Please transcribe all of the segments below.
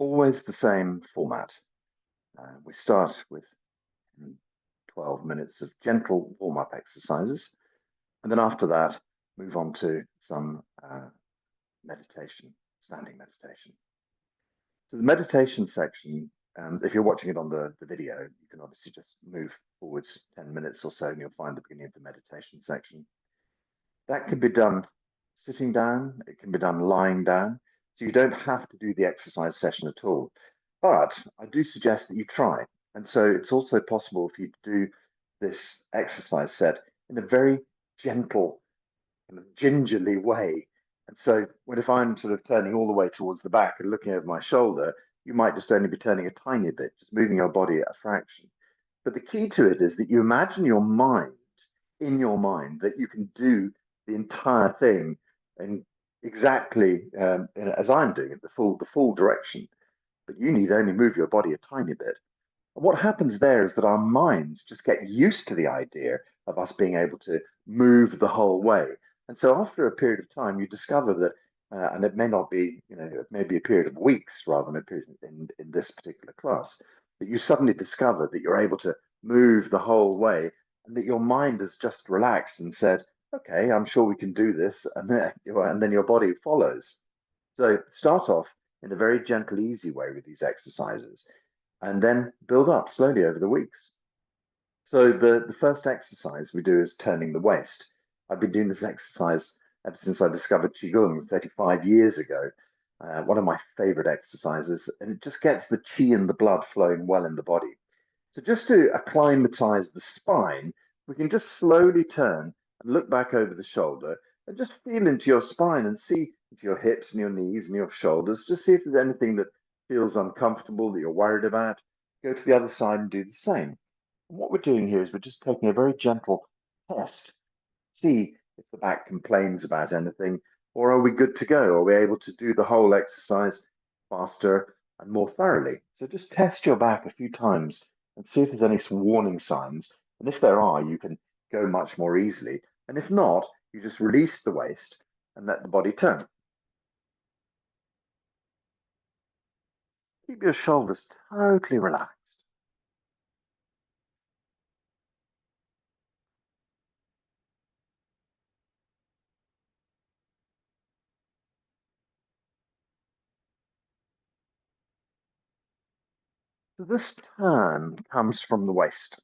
always the same format. We start with 12 minutes of gentle warm-up exercises, and then after that, move on to some meditation, standing meditation. So the meditation section, if you're watching it on the video, you can obviously just move forwards 10 minutes or so, and you'll find the beginning of the meditation section. That can be done sitting down, it can be done lying down, so you don't have to do the exercise session at all. But I do suggest that you try. And so it's also possible for you to do this exercise set in a very gentle, kind of gingerly way. And so if I'm sort of turning all the way towards the back and looking over my shoulder, you might just only be turning a tiny bit, just moving your body a fraction. But the key to it is that you imagine in your mind, that you can do the entire thing and exactly as I'm doing it, the full direction. But you need only move your body a tiny bit. And what happens there is that our minds just get used to the idea of us being able to move the whole way. And so after a period of time, you discover that, and it may not be, it may be a period of weeks rather than a period in this particular class, but you suddenly discover that you're able to move the whole way and that your mind has just relaxed and said, okay, I'm sure we can do this. And then your body follows. So start off in a very gentle, easy way with these exercises, and then build up slowly over the weeks. So the first exercise we do is turning the waist. I've been doing this exercise ever since I discovered Qigong 35 years ago. One of my favorite exercises, and it just gets the qi and the blood flowing well in the body. So just to acclimatize the spine, we can just slowly turn and look back over the shoulder and just feel into your spine and see into your hips and your knees and your shoulders. Just see if there's anything that feels uncomfortable that you're worried about. Go to the other side and do the same. And what we're doing here is we're just taking a very gentle test. See if the back complains about anything, or are we good to go? Are we able to do the whole exercise faster and more thoroughly? So just test your back a few times and see if there's any warning signs. And if there are, you can go much more easily. And if not, you just release the waist and let the body turn. Keep your shoulders totally relaxed. So this turn comes from the waist,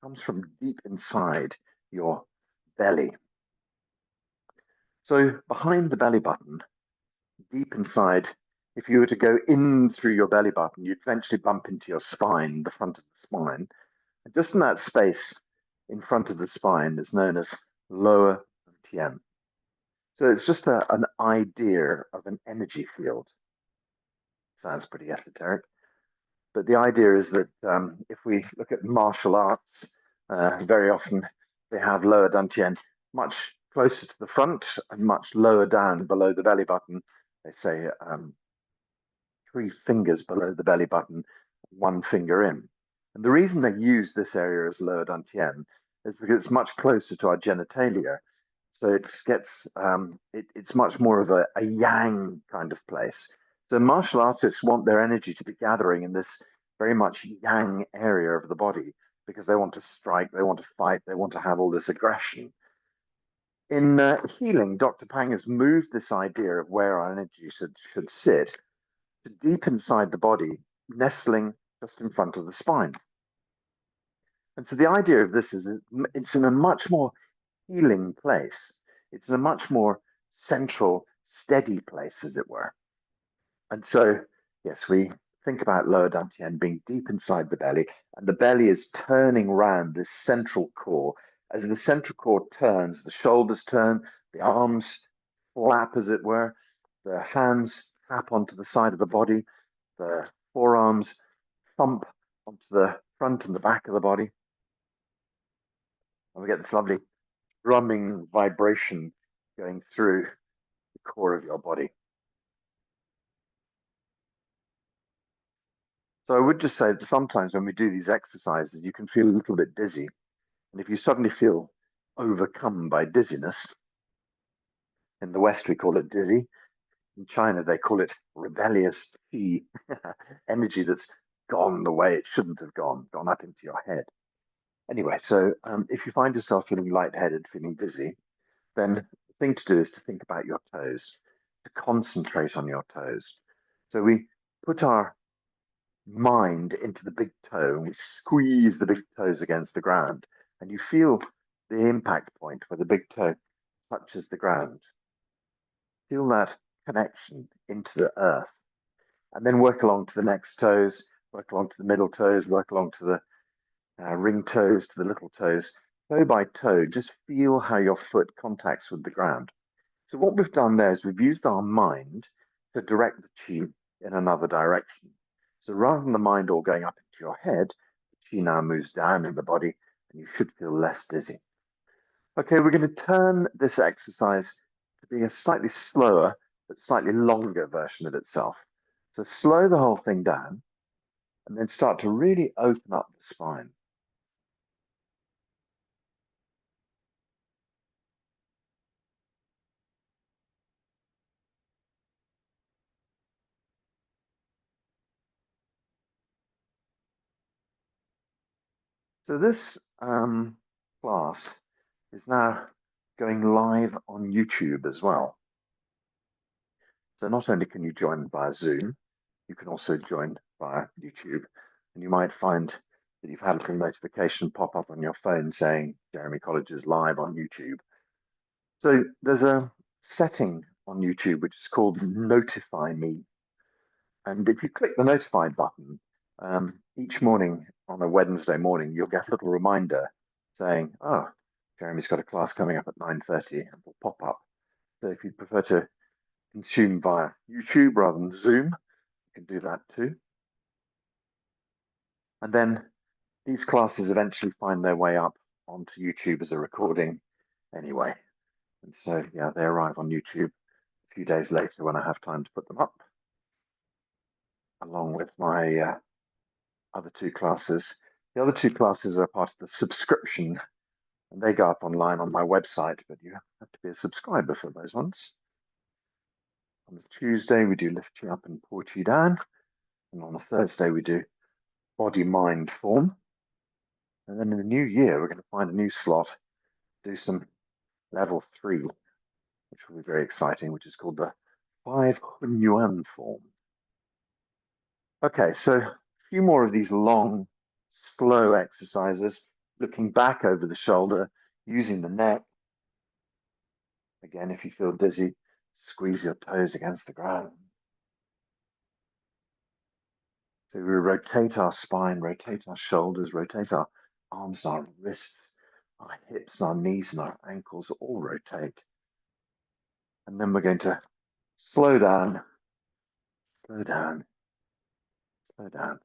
comes from deep inside your belly. So behind the belly button, deep inside, if you were to go in through your belly button, you'd eventually bump into your spine, the front of the spine. And just in that space in front of the spine is known as lower dantian. So it's just an idea of an energy field. Sounds pretty esoteric. But the idea is that if we look at martial arts, very often they have lower dantian much closer to the front and much lower down below the belly button. They say 3 fingers below the belly button, 1 finger in. And the reason they use this area as lower dantian is because it's much closer to our genitalia. So it gets, it's much more of a yang kind of place. So martial artists want their energy to be gathering in this very much yang area of the body because they want to strike, they want to fight, they want to have all this aggression. In healing, Dr. Pang has moved this idea of where our energy should sit to deep inside the body, nestling just in front of the spine. And so the idea of this is it's in a much more healing place. It's in a much more central, steady place, as it were. And so, yes, we think about lower dantian being deep inside the belly, and the belly is turning around this central core. As the central core turns, the shoulders turn, the arms flap, as it were, the hands tap onto the side of the body, the forearms thump onto the front and the back of the body. And we get this lovely drumming vibration going through the core of your body. So I would just say that sometimes when we do these exercises, you can feel a little bit dizzy. And if you suddenly feel overcome by dizziness, in the West we call it dizzy, In China, they call it rebellious qi, energy that's gone the way it shouldn't have gone up into your head. Anyway, so if you find yourself feeling lightheaded, feeling dizzy, then the thing to do is to think about your toes, to concentrate on your toes. So we put our mind into the big toe and we squeeze the big toes against the ground, and you feel the impact point where the big toe touches the ground. Feel that connection into the earth, and then work along to the next toes, work along to the middle toes, work along to the ring toes, to the little toes, toe by toe. Just feel how your foot contacts with the ground. So what we've done there is we've used our mind to direct the chi in another direction. So rather than the mind all going up into your head, the chi now moves down in the body and you should feel less dizzy. Okay, we're going to turn this exercise to being a slightly slower but slightly longer version of itself. So slow the whole thing down and then start to really open up the spine. So this class is now going live on YouTube as well. So not only can you join via Zoom, you can also join via YouTube. And you might find that you've had a little notification pop up on your phone saying Jeremy College is live on YouTube. So there's a setting on YouTube which is called Notify Me. And if you click the notify button, each morning on a Wednesday morning, you'll get a little reminder saying, oh, Jeremy's got a class coming up at 9:30, and will pop up. So if you prefer to consume via YouTube rather than Zoom, you can do that too. And then these classes eventually find their way up onto YouTube as a recording anyway. And so, yeah, they arrive on YouTube a few days later when I have time to put them up, along with my other two classes. The other two classes are part of the subscription, and they go up online on my website, but you have to be a subscriber for those ones. On a Tuesday, we do Lift You Up and Port You Down. And on a Thursday, we do Body, Mind, Form. And then in the new year, we're going to find a new slot, do some level 3, which will be very exciting, which is called the 5 Hunyuan form. Okay, so a few more of these long, slow exercises, looking back over the shoulder, using the neck. Again, if you feel dizzy, squeeze your toes against the ground. So we rotate our spine, rotate our shoulders, rotate our arms, our wrists, our hips, our knees, and our ankles all rotate. And then we're going to slow down, slow down, slow down,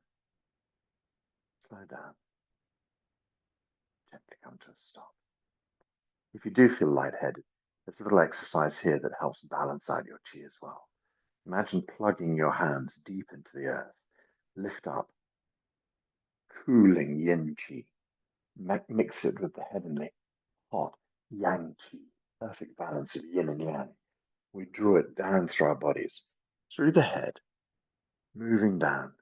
slow down. Gently come to a stop. If you do feel lightheaded, there's a little exercise here that helps balance out your chi as well. Imagine plugging your hands deep into the earth. Lift up, cooling yin chi. Mix it with the heavenly, hot yang chi. Perfect balance of yin and yang. We draw it down through our bodies, through the head, moving down,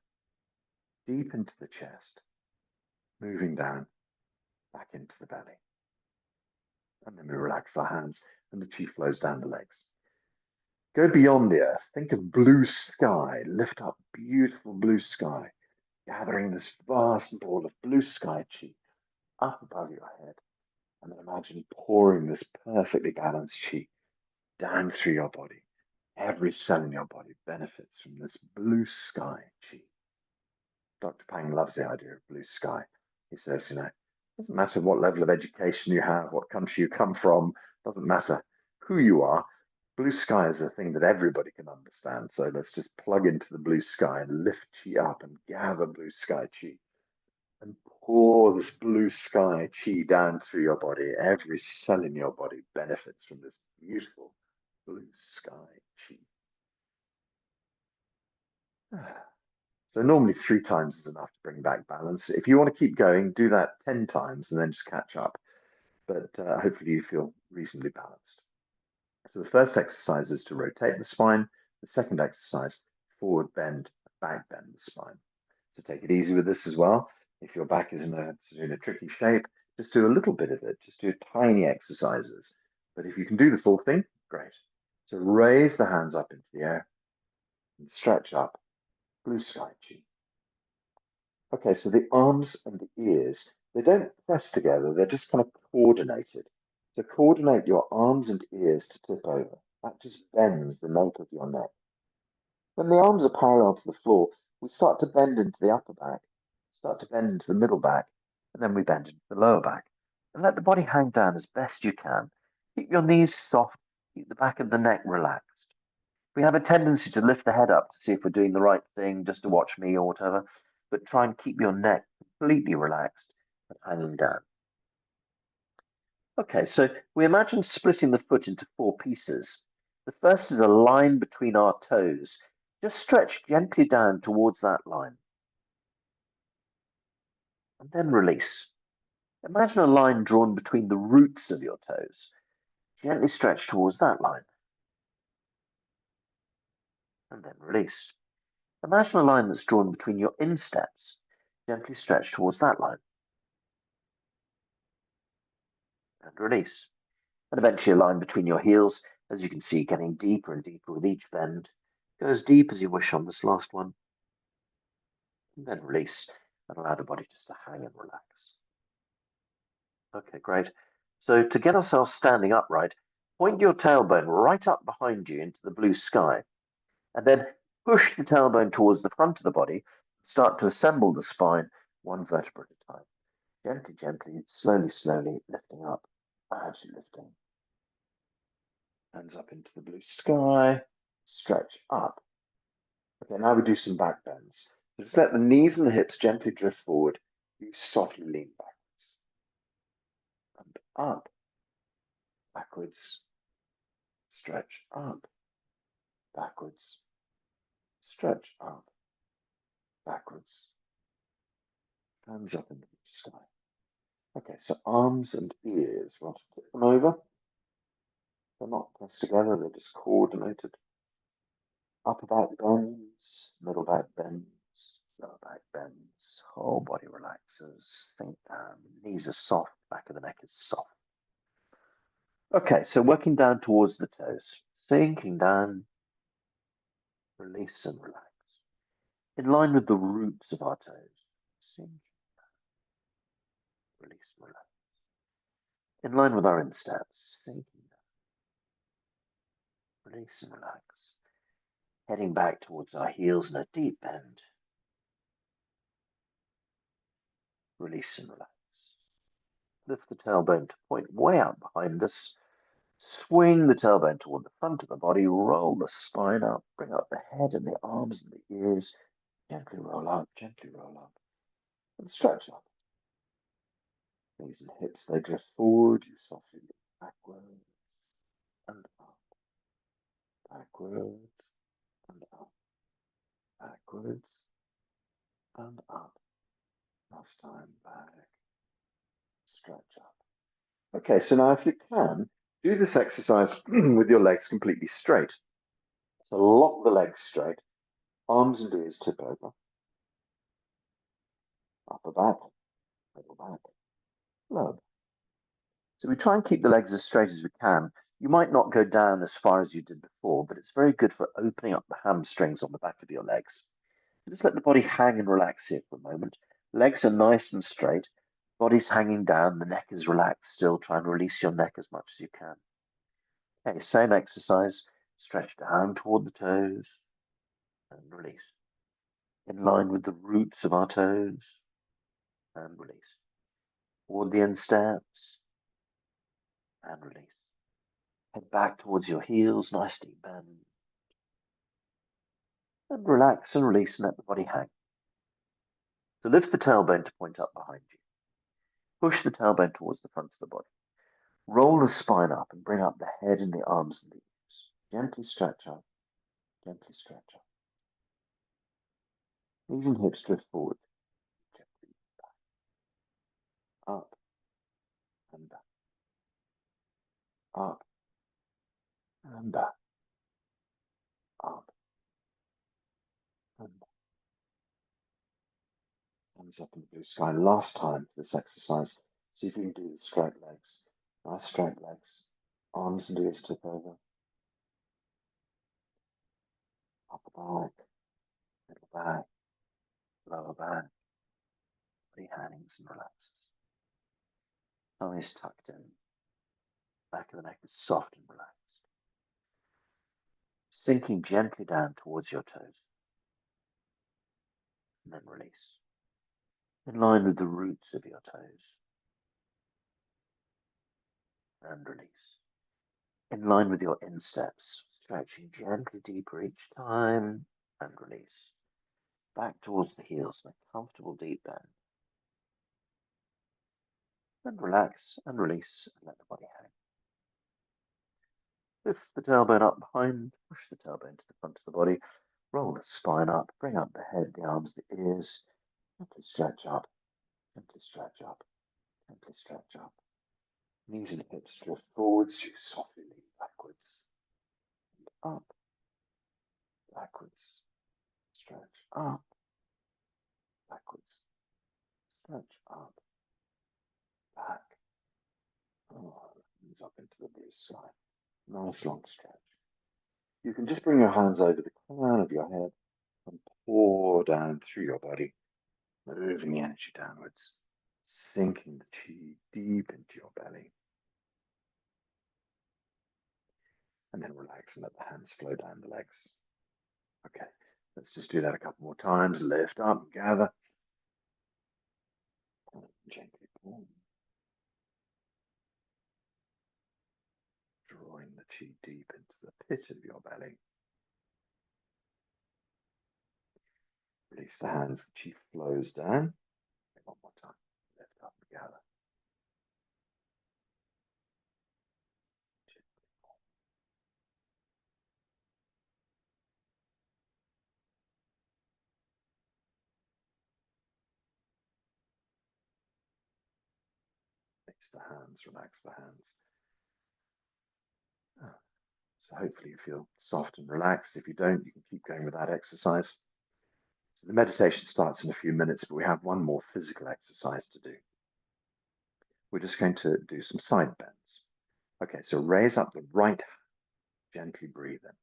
deep into the chest, moving down, back into the belly. And then we relax our hands and the chi flows down the legs. Go beyond the earth. Think of blue sky. Lift up beautiful blue sky, gathering this vast ball of blue sky chi up above your head. And then imagine pouring this perfectly balanced chi down through your body. Every cell in your body benefits from this blue sky chi. Dr. Pang loves the idea of blue sky. He says, it doesn't matter what level of education you have, what country you come from, doesn't matter who you are. Blue sky is a thing that everybody can understand. So let's just plug into the blue sky and lift chi up and gather blue sky chi and pour this blue sky chi down through your body. Every cell in your body benefits from this beautiful blue sky chi. So normally 3 times is enough to bring back balance. If you want to keep going, do that 10 times and then just catch up. But hopefully you feel reasonably balanced. So the first exercise is to rotate the spine. the second exercise, forward bend, back bend the spine. So take it easy with this as well. If your back is in a tricky shape, just do a little bit of it. Just do tiny exercises. But if you can do the full thing, great. So raise the hands up into the air and stretch up, blue sky chi. Okay, so the arms and the ears, they don't press together, they're just kind of coordinated. So coordinate your arms and ears to tip over. That just bends the nape of your neck. When the arms are parallel to the floor, we start to bend into the upper back, start to bend into the middle back, and then we bend into the lower back. And let the body hang down as best you can. Keep your knees soft, keep the back of the neck relaxed. We have a tendency to lift the head up to see if we're doing the right thing, just to watch me or whatever, but try and keep your neck completely relaxed and hanging down. Okay, so we imagine splitting the foot into 4 pieces. The first is a line between our toes. Just stretch gently down towards that line. And then release. Imagine a line drawn between the roots of your toes. Gently stretch towards that line. And then release. Imagine a line that's drawn between your insteps. Gently stretch towards that line. And release. And eventually a line between your heels, as you can see, getting deeper and deeper with each bend. Go as deep as you wish on this last one. And then release and allow the body just to hang and relax. Okay, great. So to get ourselves standing upright, point your tailbone right up behind you into the blue sky, and then push the tailbone towards the front of the body. Start to assemble the spine one vertebra at a time. Gently, gently, slowly, slowly lifting up as you're lifting. Hands up into the blue sky, stretch up. Okay, now we do some back bends. So just let the knees and the hips gently drift forward. You softly lean backwards. And up, backwards, stretch up, backwards, stretch up, backwards. Hands up into the sky. Okay, so arms and ears. We want to tip them over. They're not pressed together, they're just coordinated. Upper back bends, middle back bends, lower back bends, whole body relaxes, think down, knees are soft, back of the neck is soft. Okay, so working down towards the toes, sinking down, release and relax. In line with the roots of our toes, sinking down, release and relax. In line with our insteps, sinking down, release and relax. Heading back towards our heels in a deep bend. Release and relax. Lift the tailbone to point way out behind us. Swing the tailbone toward the front of the body. Roll the spine up. Bring up the head and the arms and the ears. Gently roll up, gently roll up. And stretch up. Knees and hips, they drift forward. You softly look backwards and up. Backwards and up. Backwards and up. Last time back. Stretch up. Okay, so now if you can, do this exercise with your legs completely straight. So lock the legs straight, arms and ears tip over, upper back, middle back, lower back. So we try and keep the legs as straight as we can. You might not go down as far as you did before, but it's very good for opening up the hamstrings on the back of your legs. Just let the body hang and relax here for a moment. Legs are nice and straight, body's hanging down, the neck is relaxed still. Try and release your neck as much as you can. Okay, same exercise. Stretch down toward the toes and release. In line with the roots of our toes and release. Toward the insteps and release. Head back towards your heels, nice deep bend. And relax and release and let the body hang. So lift the tailbone to point up behind you. Push the tailbone towards the front of the body. Roll the spine up and bring up the head and the arms and the ears. Gently stretch up, gently stretch up. Knees and hips drift forward. Gently back. Up and back. Up and back. Up Arms up in the blue sky. Last time for this exercise. See if you can do the straight legs. Nice straight legs. Arms and ears tip over. Upper back, middle back, lower back. Body hangs and relaxes. Eyes tucked in. Back of the neck is soft and relaxed. Sinking gently down towards your toes. And then release. In line with the roots of your toes. And release. In line with your insteps, stretching gently deeper each time, and release. Back towards the heels in a comfortable deep bend. And relax and release and let the body hang. Lift the tailbone up behind, push the tailbone to the front of the body, roll the spine up, bring up the head, the arms, the ears, gently stretch up, gently stretch up, gently stretch up. Knees and hips drift forwards, you softly lean backwards, and up, backwards, stretch up, backwards, stretch up, back. Oh, knees up into the blue sky. Nice long stretch. You can just bring your hands over the crown of your head and pour down through your body, moving the energy downwards, sinking the chi deep into your belly. And then relax and let the hands flow down the legs. Okay, let's just do that a couple more times. Lift up, gather. And gently pull. Drawing the chi deep into the pit of your belly. Release the hands, the chi flows down. One more time. Lift up and gather. Release the hands, relax the hands. So hopefully you feel soft and relaxed. If you don't, you can keep going with that exercise. So the meditation starts in a few minutes, but we have one more physical exercise to do. We're just going to do some side bends. Okay, so raise up the right hand, gently breathe in.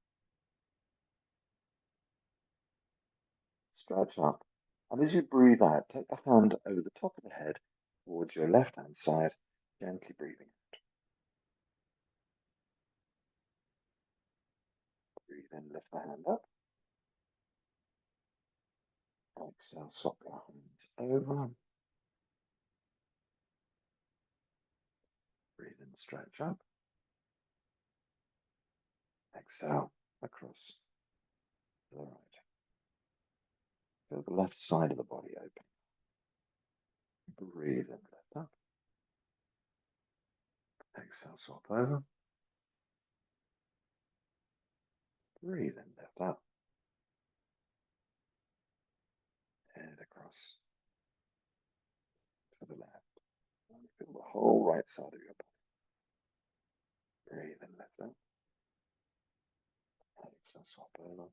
Stretch up. And as you breathe out, take the hand over the top of the head towards your left-hand side, gently breathing out. Breathe in, lift the hand up. Exhale, swap your hands over. Breathe in, stretch up. Exhale, across to the right. Feel the left side of the body open. Breathe in, lift up. Exhale, swap over. Breathe in, lift up. Head across to the left. Feel the whole right side of your body. Breathe in, lift up. Exhale, swap over.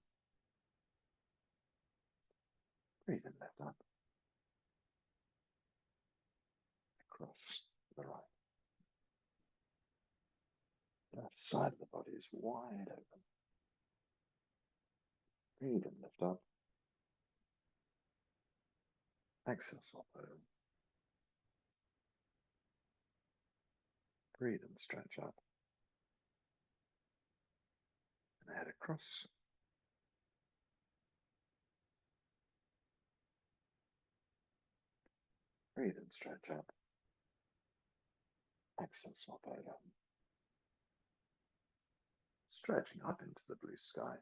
Breathe in, lift up. Across to the right. Left side of the body is wide open. Breathe in, lift up. Exhale, swap over. Breathe in, stretch up. And head across. Breathe in, stretch up. Exhale, swap over. Stretching up into the blue sky.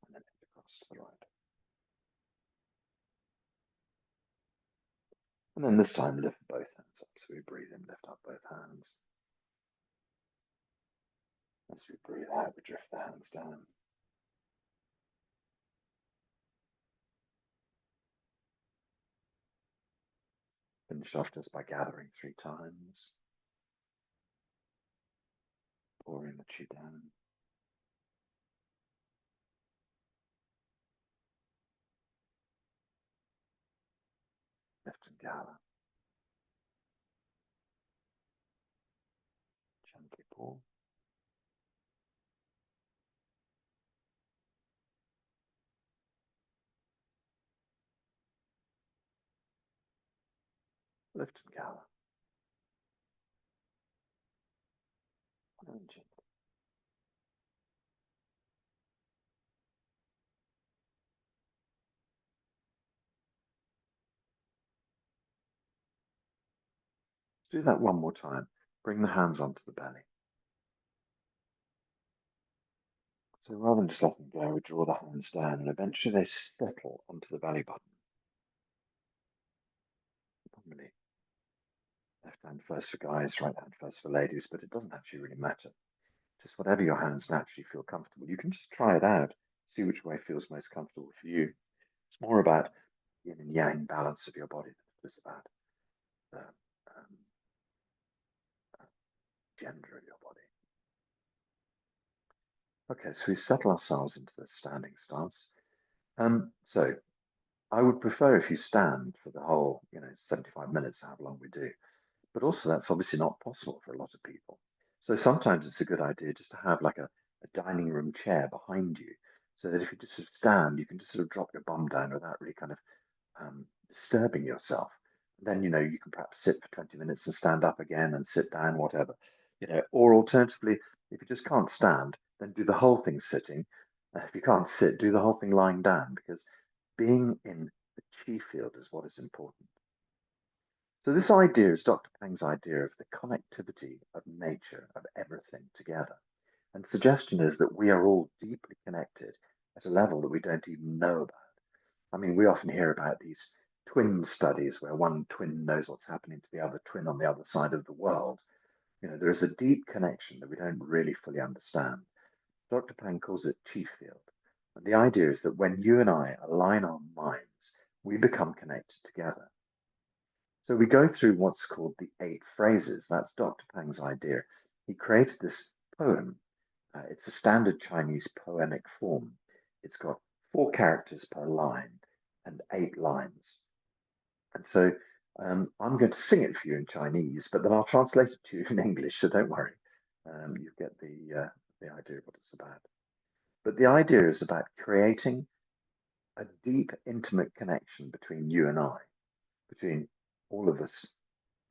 And then head across to the right. And then this time lift both hands up. So we breathe in, lift up both hands. As we breathe out, we drift the hands down. Finish off just by gathering 3 times. Pouring the chi down. Lift and gather. Gently pull. Lift and gather. And gently. Do that one more time. Bring the hands onto the belly. So rather than just letting go, we draw the hands down and eventually they settle onto the belly button. Normally, left hand first for guys, right hand first for ladies, but it doesn't actually really matter. Just whatever your hands naturally feel comfortable. You can just try it out, see which way feels most comfortable for you. It's more about yin and yang balance of your body than it is about the gender of your body. Okay, so we settle ourselves into the standing stance. So I would prefer if you stand for the whole, 75 minutes, however long we do. But also that's obviously not possible for a lot of people. So sometimes it's a good idea just to have like a dining room chair behind you, so that if you just sort of stand, you can just sort of drop your bum down without really kind of disturbing yourself. Then, you can perhaps sit for 20 minutes and stand up again and sit down, whatever, or alternatively, if you just can't stand, then do the whole thing sitting. If you can't sit, do the whole thing lying down, because being in the chi field is what is important. So this idea is Dr. Peng's idea of the connectivity of nature, of everything together. And the suggestion is that we are all deeply connected at a level that we don't even know about. I mean, we often hear about these twin studies where one twin knows what's happening to the other twin on the other side of the world. There is a deep connection that we don't really fully understand. Dr. Peng calls it chi field. And the idea is that when you and I align our minds, we become connected together. So we go through what's called the 8 phrases. That's Dr. Peng's idea. He created this poem. It's a standard Chinese poemic form. It's got 4 characters per line and 8 lines. And so I'm going to sing it for you in Chinese, but then I'll translate it to you in English, so don't worry. You get the idea of what it's about. But the idea is about creating a deep, intimate connection between you and I, between all of us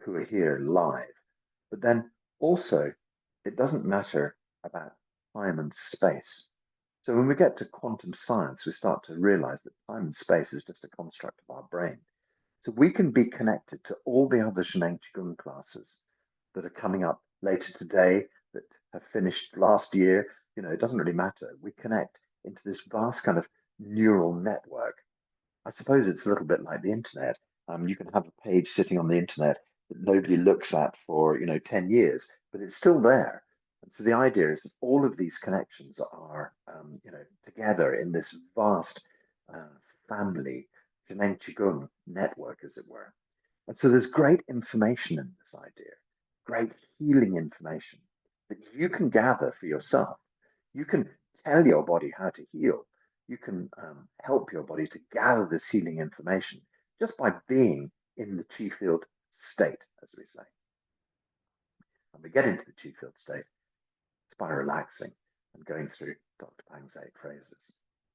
who are here live. But then also, it doesn't matter about time and space. So when we get to quantum science, we start to realize that time and space is just a construct of our brain. So we can be connected to all the other 𝐸 Qigong classes that are coming up later today, that have finished last year. It doesn't really matter. We connect into this vast kind of neural network. I suppose it's a little bit like the internet. You can have a page sitting on the internet that nobody looks at for 10 years, but it's still there. And so the idea is that all of these connections are together in this vast family 𝐸 Qigong network, as it were. And so there's great information in this idea, great healing information that you can gather for yourself. You can tell your body how to heal. You can help your body to gather this healing information just by being in the chi field state, as we say. And we get into the chi field state, it's by relaxing and going through Dr. Pang's 8 phrases.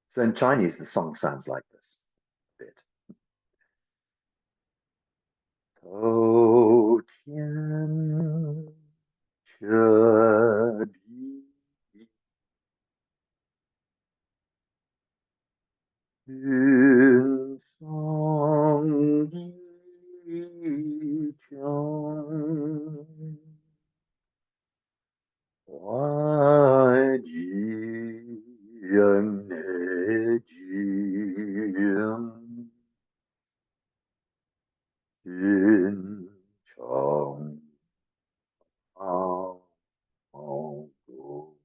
So in Chinese, the song sounds like this a bit. 头天这地云上一江，怀吉人内景，云长好多。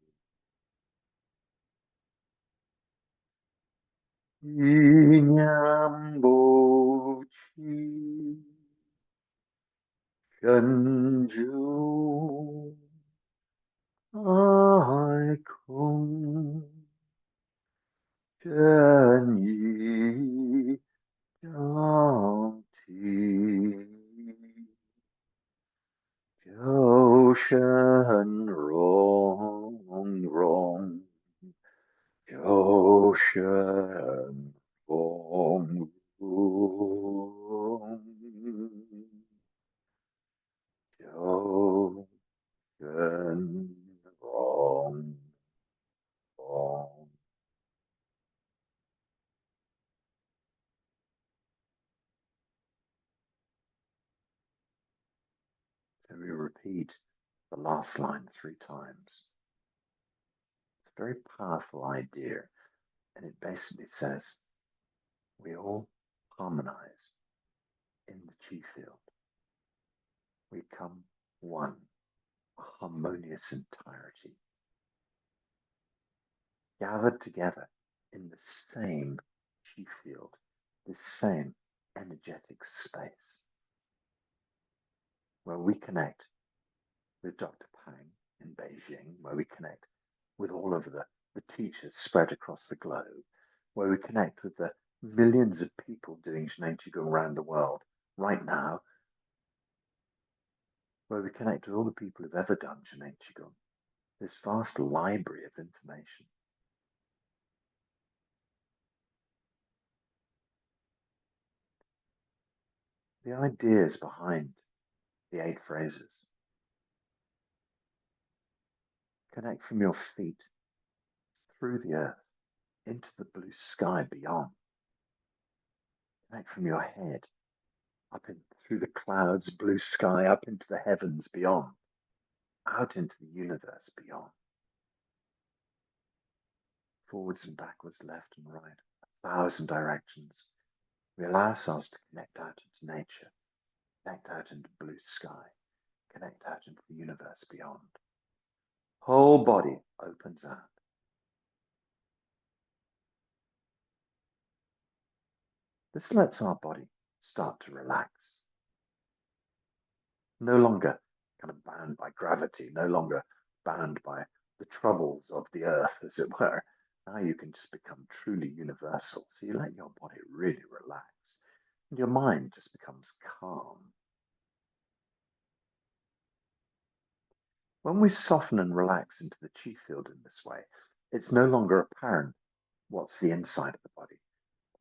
一年不去，深州爱空，真意交替。ocean from ocean from. So we repeat the last line 3 times. It's a very powerful idea, and it basically says we all harmonize in the chi field. We become one, a harmonious entirety, gathered together in the same chi field, the same energetic space, where we connect with Dr. Pang in Beijing, where we connect with all of the teachers spread across the globe, where we connect with the millions of people doing 𝐸𝐡𝐤𝐽 around the world right now, where we connect with all the people who've ever done 𝐸𝐡𝐤𝐽, this vast library of information. The ideas behind the 8 phrases. Connect from your feet through the earth into the blue sky beyond. Connect from your head up in through the clouds, blue sky, up into the heavens beyond, out into the universe beyond. Forwards and backwards, left and right, 1,000 directions. We allow ourselves to connect out into nature, connect out into blue sky, connect out into the universe beyond. Whole body opens out. This lets our body start to relax. No longer kind of bound by gravity, no longer bound by the troubles of the earth, as it were. Now you can just become truly universal. So you let your body really relax, and your mind just becomes calm. When we soften and relax into the chi field in this way, it's no longer apparent what's the inside of the body,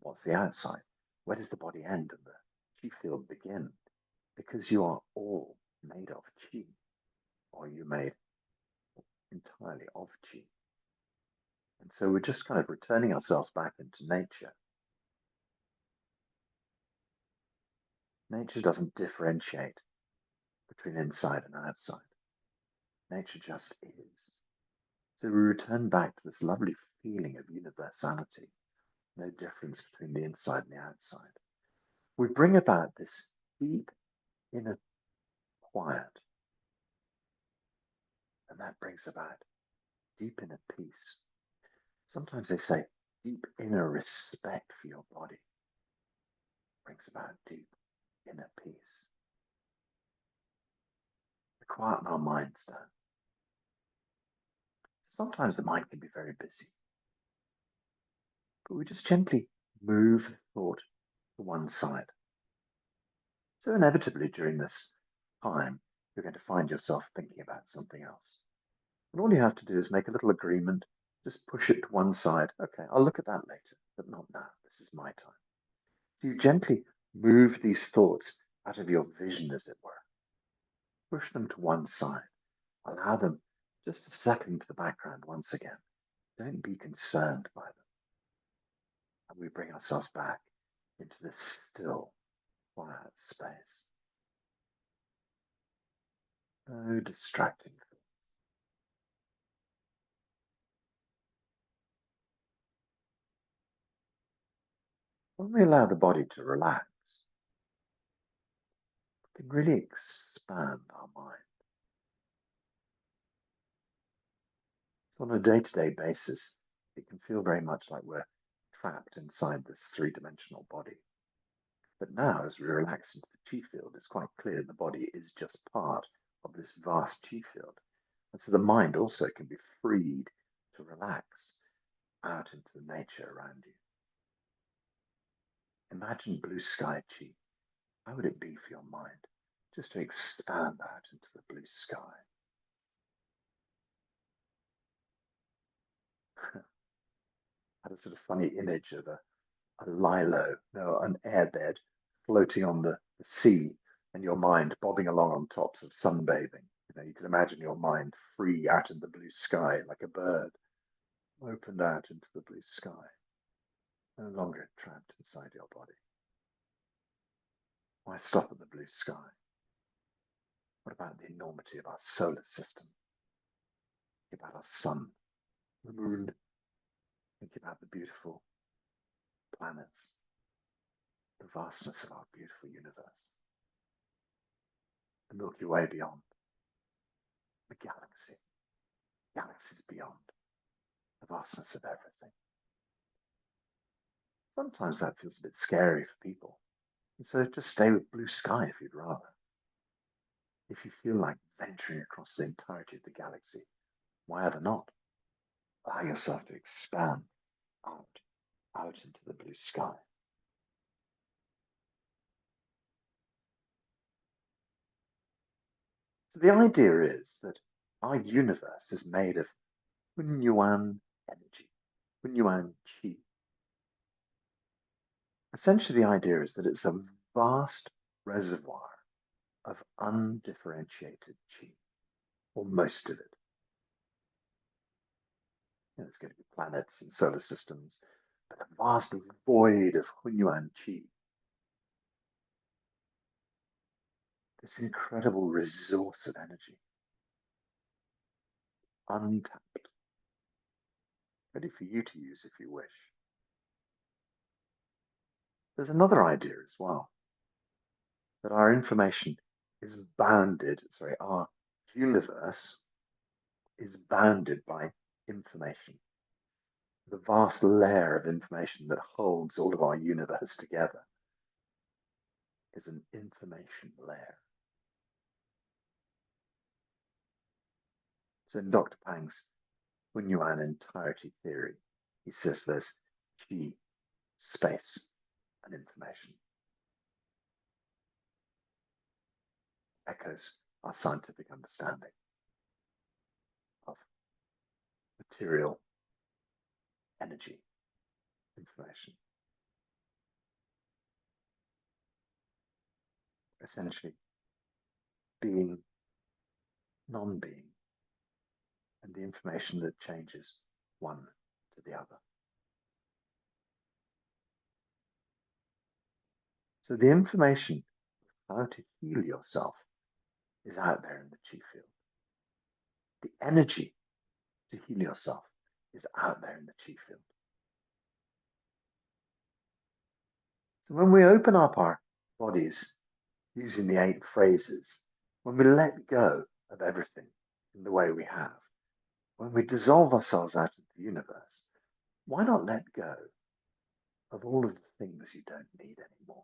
what's the outside, where does the body end and the chi field begin? Because you are all made of chi, or you're made entirely of chi. And so we're just kind of returning ourselves back into nature. Nature doesn't differentiate between inside and outside. Nature just is. So we return back to this lovely feeling of universality, no difference between the inside and the outside. We bring about this deep inner quiet, and that brings about deep inner peace. Sometimes they say deep inner respect for your body brings about deep inner peace. We quieten our minds down. Sometimes the mind can be very busy, but we just gently move the thought to one side. So inevitably during this time, you're going to find yourself thinking about something else. And all you have to do is make a little agreement, just push it to one side. Okay, I'll look at that later, but not now. This is my time. So you gently move these thoughts out of your vision, as it were. Push them to one side. Allow them just to settle into the background once again. Don't be concerned by them. And we bring ourselves back into this still, quiet space. No distracting thoughts. When we allow the body to relax, we can really expand our mind. So on a day-to-day basis, it can feel very much like we're trapped inside this 3-dimensional body. But now, as we relax into the chi field, it's quite clear the body is just part of this vast chi field. And so the mind also can be freed to relax out into the nature around you. Imagine blue sky chi. How would it be for your mind just to expand out into the blue sky? had a sort of funny image of a lilo, no, an airbed floating on the sea, and your mind bobbing along on tops of sunbathing. You can imagine your mind free out in the blue sky like a bird, opened out into the blue sky, no longer trapped inside your body. Why stop at the blue sky? What about the enormity of our solar system? Think about our sun, the moon. Think about the beautiful planets, the vastness of our beautiful universe, the Milky Way beyond, the galaxies beyond, the vastness of everything. Sometimes that feels a bit scary for people. And so just stay with blue sky if you'd rather. If you feel like venturing across the entirety of the galaxy, why ever not? Allow yourself to expand out into the blue sky. So the idea is that our universe is made of Hunyuan energy, Hunyuan Qi. Essentially, the idea is that it's a vast reservoir of undifferentiated Qi, or most of it. There's going to be planets and solar systems, but a vast void of Hunyuan Qi. This incredible resource of energy, untapped, ready for you to use if you wish. There's another idea as well, that our information is bounded, our universe is bounded by information. The vast layer of information that holds all of our universe together is an information layer. So in Dr. Pang's Hunyuan entirety theory, he says there's Qi, space, and information. Echoes our scientific understanding of material, energy, information. Essentially, being, non-being, and the information that changes one to the other. So the information how to heal yourself is out there in the Qi field. The energy to heal yourself is out there in the Qi field. So when we open up our bodies using the 8 phrases, when we let go of everything in the way we have, when we dissolve ourselves out of the universe, why not let go of all of the things you don't need anymore?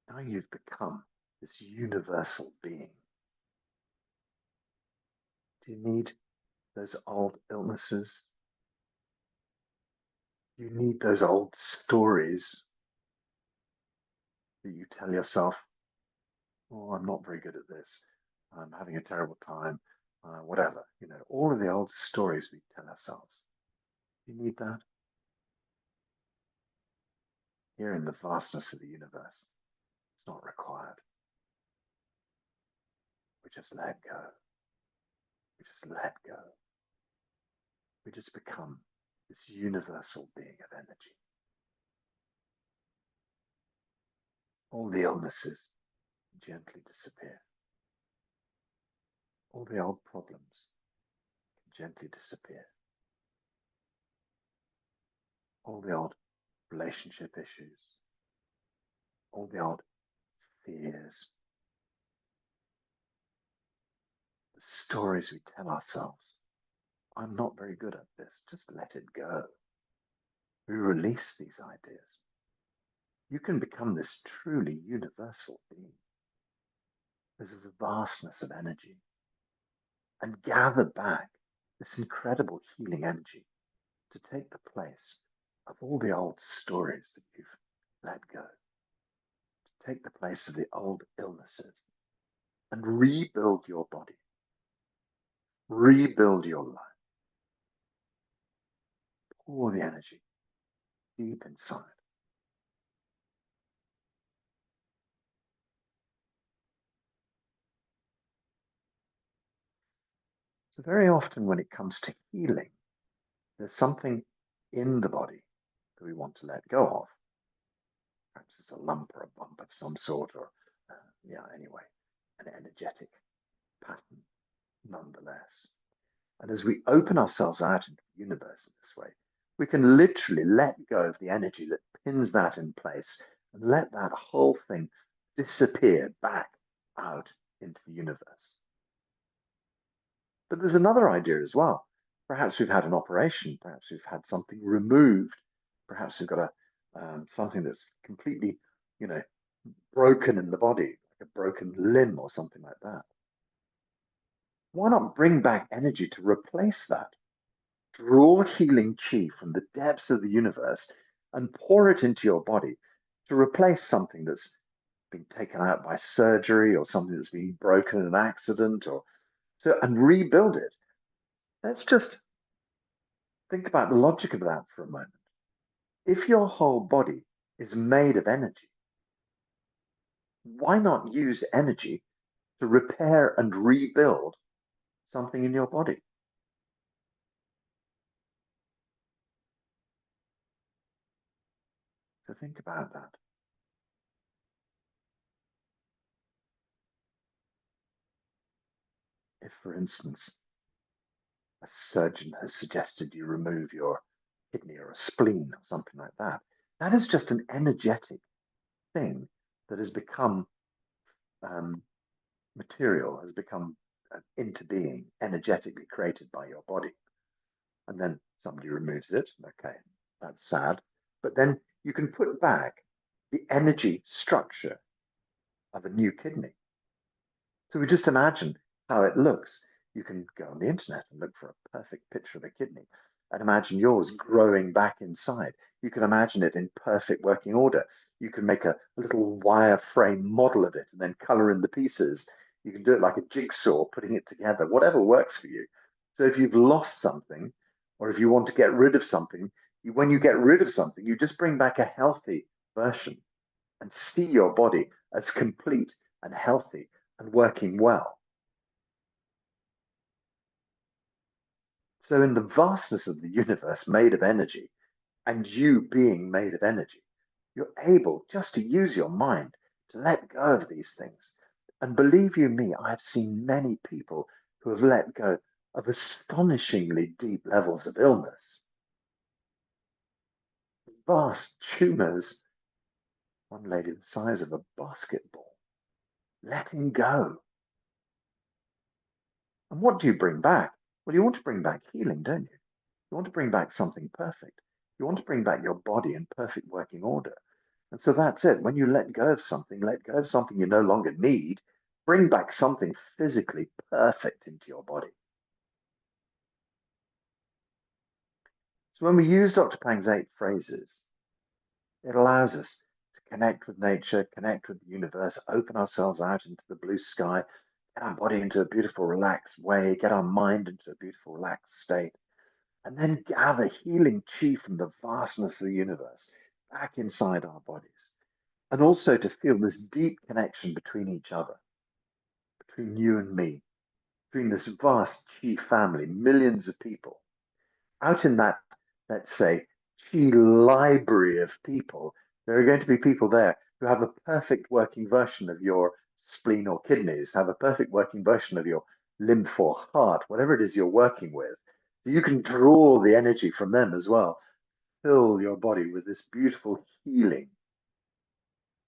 Now you've become this universal being. Do you need those old illnesses? Do you need those old stories that you tell yourself, oh, I'm not very good at this, I'm having a terrible time, whatever, all of the old stories we tell ourselves. Do you need that? Here in the vastness of the universe, it's not required. We just let go. We just let go. We just become this universal being of energy. All the illnesses gently disappear. All the old problems gently disappear. All the old relationship issues, all the old fears, the stories we tell ourselves. I'm not very good at this, just let it go. We release these ideas. You can become this truly universal being. There's a vastness of energy, and gather back this incredible healing energy to take the place of all the old stories that you've let go, to take the place of the old illnesses, and rebuild your body rebuild your life. Pour the energy deep inside. So very often when it comes to healing, there's something in the body that we want to let go of. Perhaps it's a lump or a bump of some sort, or anyway, an energetic pattern nonetheless. And as we open ourselves out into the universe in this way, we can literally let go of the energy that pins that in place and let that whole thing disappear back out into the universe. But there's another idea as well. Perhaps we've had an operation, perhaps we've had something removed, perhaps we've got something that's completely, broken in the body, like a broken limb or something like that. Why not bring back energy to replace that? Draw healing chi from the depths of the universe and pour it into your body to replace something that's been taken out by surgery or something that's been broken in an accident, and rebuild it. Let's just think about the logic of that for a moment. If your whole body is made of energy, why not use energy to repair and rebuild something in your body? So think about that. If, for instance, a surgeon has suggested you remove your kidney or a spleen or something like that, that is just an energetic thing that has become material, has become into being, energetically created by your body. And then somebody removes it. Okay, that's sad. But then you can put back the energy structure of a new kidney. So we just imagine how it looks. You can go on the internet and look for a perfect picture of a kidney and imagine yours growing back inside. You can imagine it in perfect working order. You can make a little wireframe model of it and then color in the pieces. You can do it like a jigsaw, putting it together, whatever works for you. So if you've lost something, or if you want to get rid of something, when you get rid of something, you just bring back a healthy version and see your body as complete and healthy and working well. So, in the vastness of the universe made of energy, and you being made of energy, you're able just to use your mind to let go of these things. And believe you me, I've seen many people who have let go of astonishingly deep levels of illness, vast tumors, one lady the size of a basketball, letting go. And what do you bring back? Well, you want to bring back healing, don't you? You want to bring back something perfect. You want to bring back your body in perfect working order. And so that's it. When you let go of something you no longer need, bring back something physically perfect into your body. So when we use Dr. Pang's 8 phrases, it allows us to connect with nature, connect with the universe, open ourselves out into the blue sky, get our body into a beautiful, relaxed way, get our mind into a beautiful, relaxed state, and then gather healing chi from the vastness of the universe back inside our bodies. And also to feel this deep connection between each other, between you and me, between this vast chi family, millions of people. Out in that, let's say, chi library of people, there are going to be people there who have a perfect working version of your spleen or kidneys, have a perfect working version of your lymph or heart, whatever it is you're working with. So you can draw the energy from them as well, fill your body with this beautiful healing.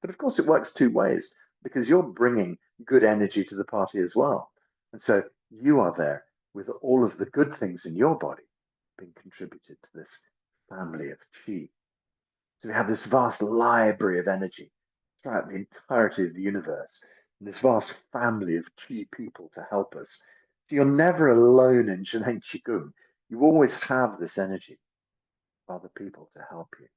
But of course, it works two ways because you're bringing good energy to the party as well. And so you are there with all of the good things in your body being contributed to this family of chi. So we have this vast library of energy throughout the entirety of the universe, and this vast family of chi people to help us. So you're never alone in 𝐸𝐴𝐻 Qigong. You always have this energy of other people to help you.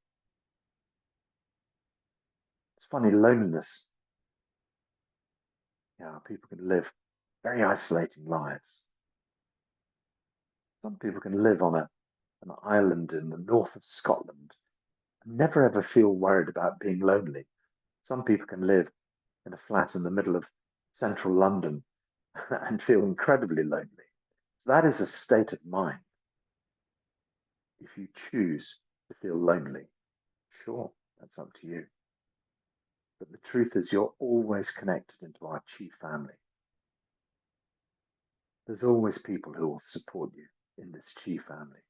It's funny, loneliness. People can live very isolating lives. Some people can live on an island in the north of Scotland and never ever feel worried about being lonely. Some people can live in a flat in the middle of central London and feel incredibly lonely. So that is a state of mind. If you choose to feel lonely, sure, that's up to you. But the truth is, you're always connected into our chi family. There's always people who will support you in this chi family.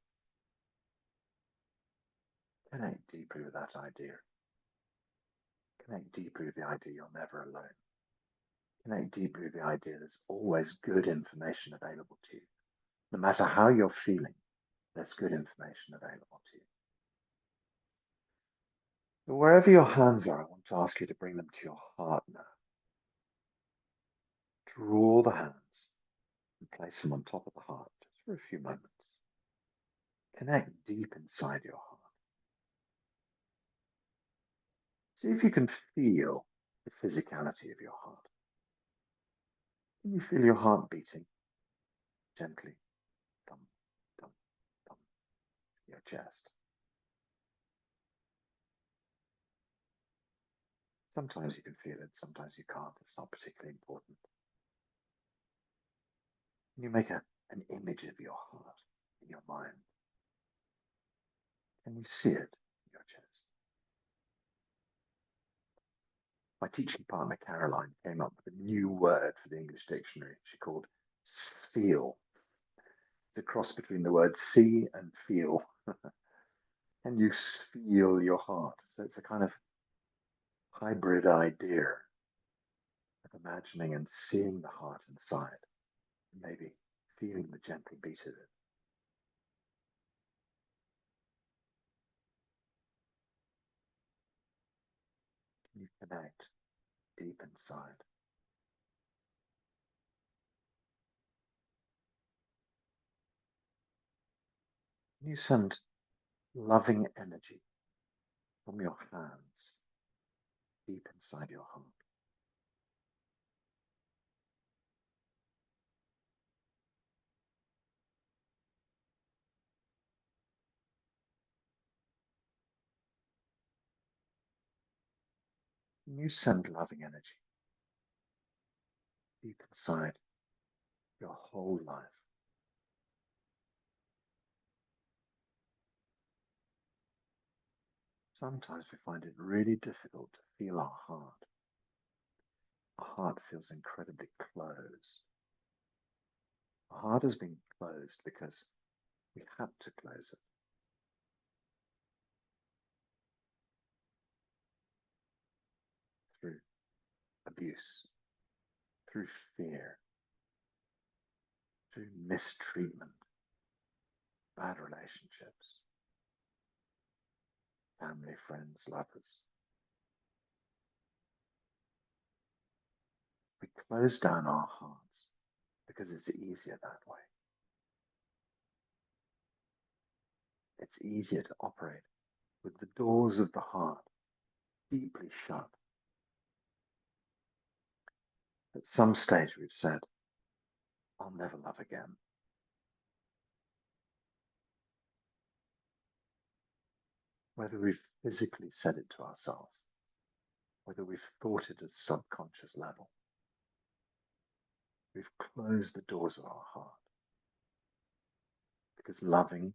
Connect deeply with that idea. Connect deeply with the idea you're never alone. Connect deeply with the idea there's always good information available to you. No matter how you're feeling, there's good information available to you. So wherever your hands are, I want to ask you to bring them to your heart now. Draw the hands and place them on top of the heart just for a few moments. Connect deep inside your heart. See if you can feel the physicality of your heart. Can you feel your heart beating gently, thump, thump, thump, your chest? Sometimes you can feel it, sometimes you can't. It's not particularly important. Can you make an image of your heart in your mind? Can you see it in your chest? My teaching partner, Caroline, came up with a new word for the English dictionary. She called feel. It's a cross between the word see and feel. Can you feel your heart? So it's a kind of hybrid idea of imagining and seeing the heart inside, and maybe feeling the gentle beat of it. Can you connect deep inside? Can you send loving energy from your hands deep inside your heart? Can you send loving energy deep inside your whole life? Sometimes we find it really difficult to feel our heart. Our heart feels incredibly closed. Our heart has been closed because we had to close it. Through abuse, through fear, through mistreatment, bad relationships, family, friends, lovers. We close down our hearts because it's easier that way. It's easier to operate with the doors of the heart deeply shut. At some stage we've said, I'll never love again. Whether we've physically said it to ourselves, whether we've thought it at subconscious level, we've closed the doors of our heart because loving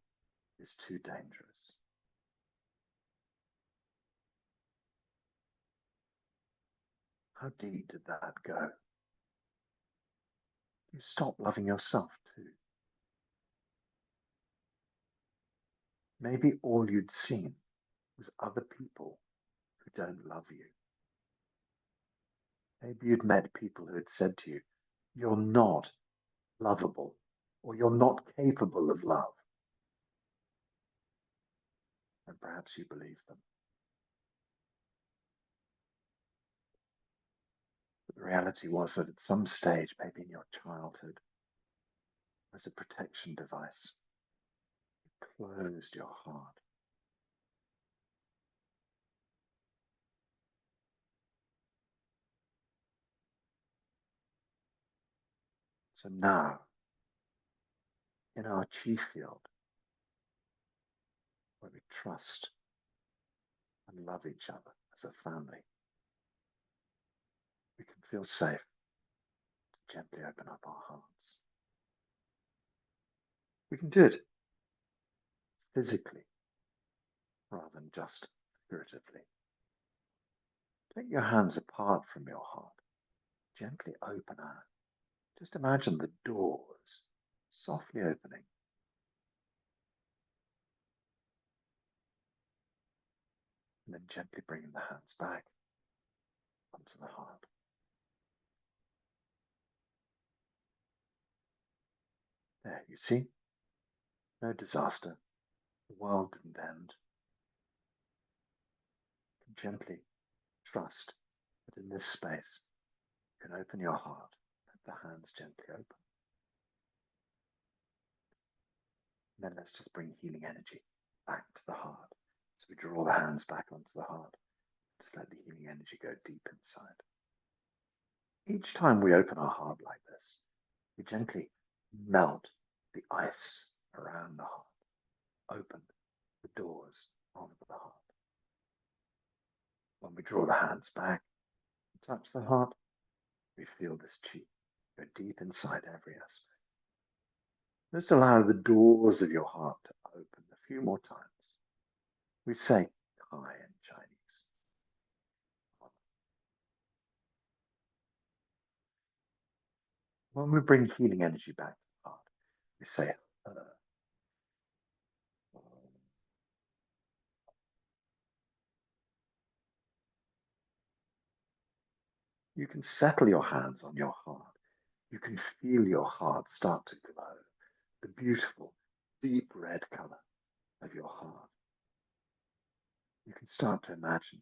is too dangerous. How deep did that go? You stop loving yourself too. Maybe all you'd seen was other people who don't love you. Maybe you'd met people who had said to you, you're not lovable, or you're not capable of love. And perhaps you believed them. But the reality was that at some stage, maybe in your childhood, as a protection device, you closed your heart. So now, in our chi field, where we trust and love each other as a family, we can feel safe to gently open up our hearts. We can do it physically rather than just figuratively. Take your hands apart from your heart, gently open out. Just imagine the doors softly opening. And then gently bringing the hands back onto the heart. There, you see? No disaster. The world didn't end. You can gently trust that in this space, you can open your heart, let the hands gently open. And then let's just bring healing energy back to the heart. So we draw the hands back onto the heart. Just let the healing energy go deep inside. Each time we open our heart like this, we gently melt the ice around the heart, open the doors onto the heart. When we draw the hands back and touch the heart, we feel this chi go deep inside every aspect. Just allow the doors of your heart to open a few more times. We say Kai in Chinese. When we bring healing energy back to the heart, we say You can settle your hands on your heart. You can feel your heart start to glow, the beautiful, deep red color of your heart. You can start to imagine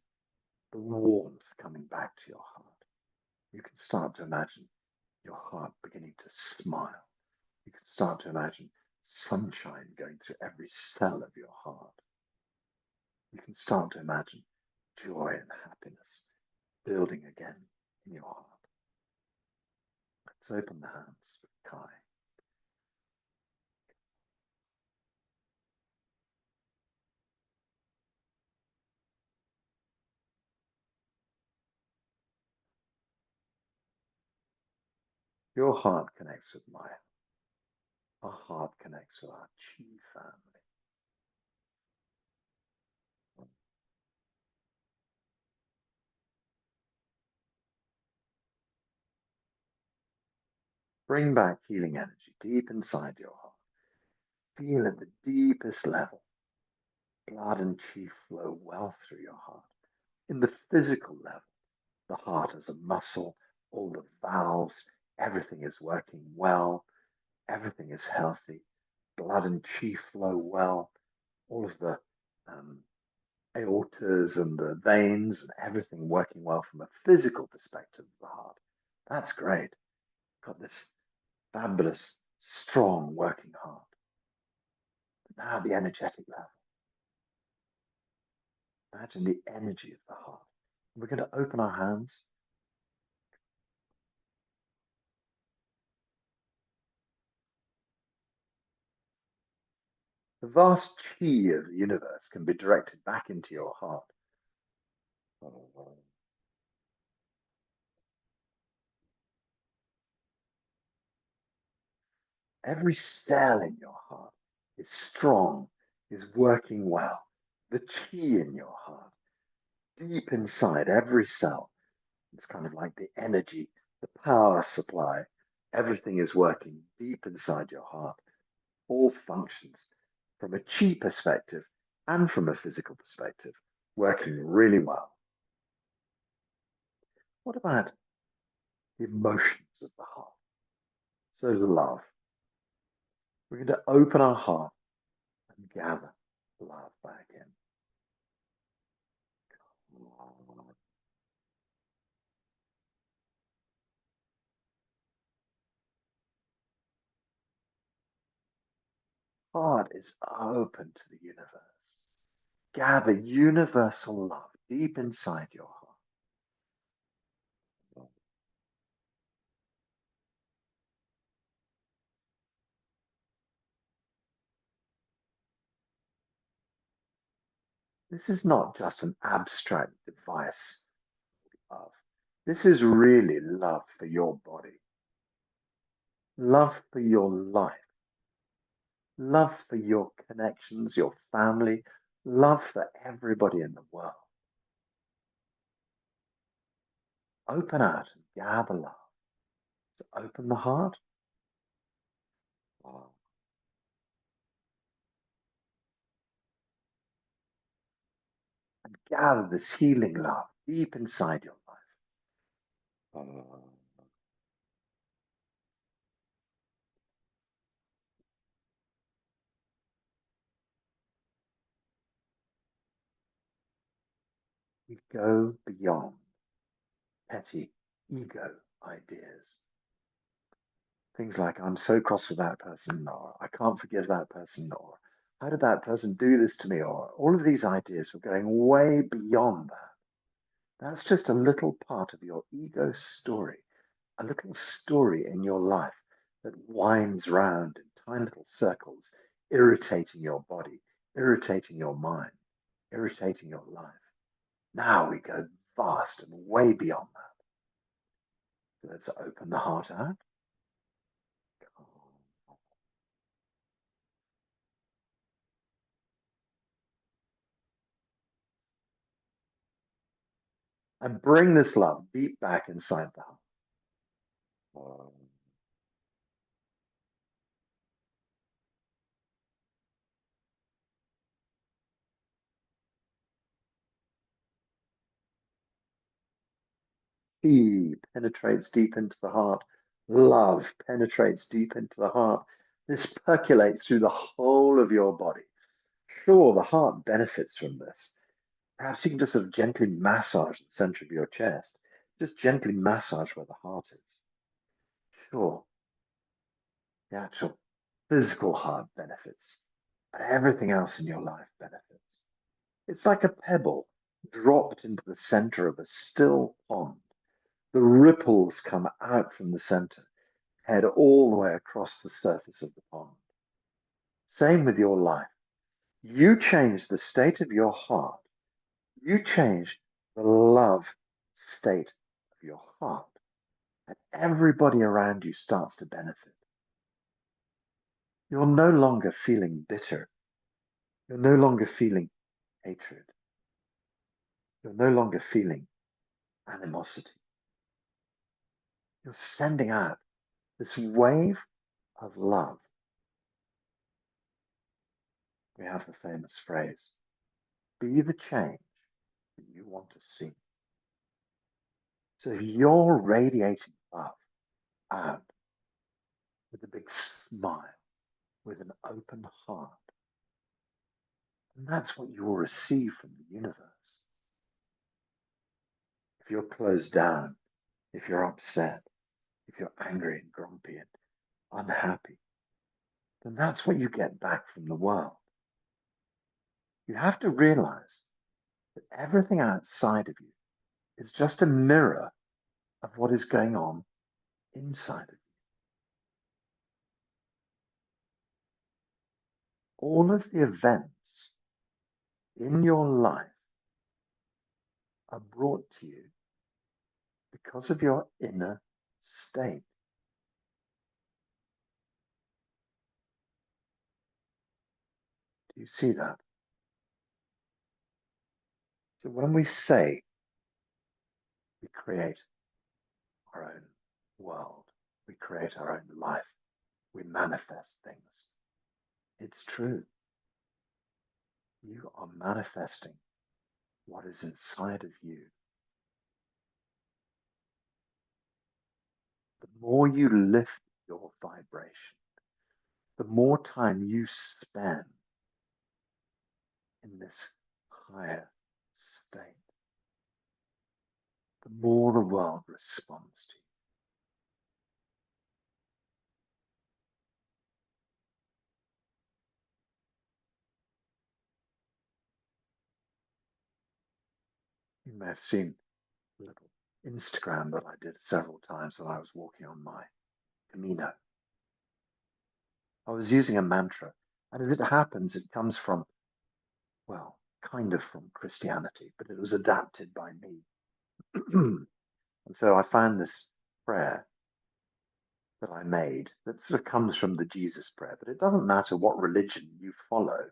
the warmth coming back to your heart. You can start to imagine your heart beginning to smile. You can start to imagine sunshine going through every cell of your heart. You can start to imagine joy and happiness building again in your heart. Let's open the hands with Kai. Your heart connects with mine. Our heart connects with our chi family. Bring back healing energy deep inside your heart. Feel at the deepest level, blood and chi flow well through your heart. In the physical level, the heart is a muscle, all the valves, everything is working well, everything is healthy, blood and chi flow well, all of the aortas and the veins and everything working well from a physical perspective of the heart. That's great. Got this fabulous, strong working heart. But now the energetic level. Imagine the energy of the heart. We're going to open our hands. The vast chi of the universe can be directed back into your heart. Every cell in your heart is strong, is working well. The chi in your heart, deep inside every cell, it's kind of like the energy, the power supply. Everything is working deep inside your heart. All functions from a chi perspective and from a physical perspective, working really well. What about the emotions of the heart? So love. We're going to open our heart and gather love back in. Heart is open to the universe. Gather universal love deep inside your heart. This is not just an abstract device of love. This is really love for your body, love for your life, love for your connections, your family, love for everybody in the world. Open out and gather love. So open the heart. uh, and gather this healing love deep inside your life. We go beyond petty ego ideas. Things like, I'm so cross with that person, or I can't forgive that person, or how did that person do this to me? Or all of these ideas are going way beyond that. That's just a little part of your ego story, a little story in your life that winds round in tiny little circles, irritating your body, irritating your mind, irritating your life. Now we go vast and way beyond that. So let's open the heart out. And bring this love deep back inside the heart. He penetrates deep into the heart. Love penetrates deep into the heart. This percolates through the whole of your body. Sure, the heart benefits from this. Perhaps you can just sort of gently massage the center of your chest. Just gently massage where the heart is. Sure, the actual physical heart benefits, but everything else in your life benefits. It's like a pebble dropped into the center of a still pond. The ripples come out from the center, head all the way across the surface of the pond. Same with your life. You change the state of your heart. You change the love state of your heart, and everybody around you starts to benefit. You're no longer feeling bitter. You're no longer feeling hatred. You're no longer feeling animosity. You're sending out this wave of love. We have the famous phrase, be the change that you want to see. So if you're radiating love out with a big smile, with an open heart, and that's what you will receive from the universe. If you're closed down, if you're upset, if you're angry and grumpy and unhappy, then that's what you get back from the world. You have to realize that everything outside of you is just a mirror of what is going on inside of you. All of the events in your life are brought to you because of your inner state. Do you see that? So when we say we create our own world, we create our own life, we manifest things, it's true. You are manifesting what is inside of you. The more you lift your vibration, the more time you spend in this higher state, the more the world responds to you. You may have seen a little Instagram that I did several times when I was walking on my Camino. I was using a mantra, and as it happens, it comes from, well, kind of from Christianity, but it was adapted by me. And so I found this prayer that I made that sort of comes from the Jesus prayer, but it doesn't matter what religion you follow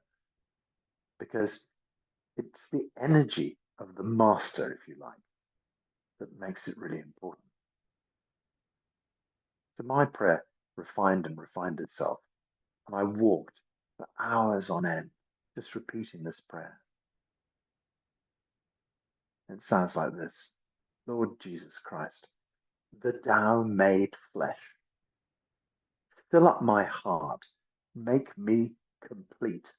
because it's the energy of the master, if you like, that makes it really important. So my prayer refined and refined itself, and I walked for hours on end just repeating this prayer. It sounds like this: Lord Jesus Christ, the Tao made flesh, fill up my heart, make me complete.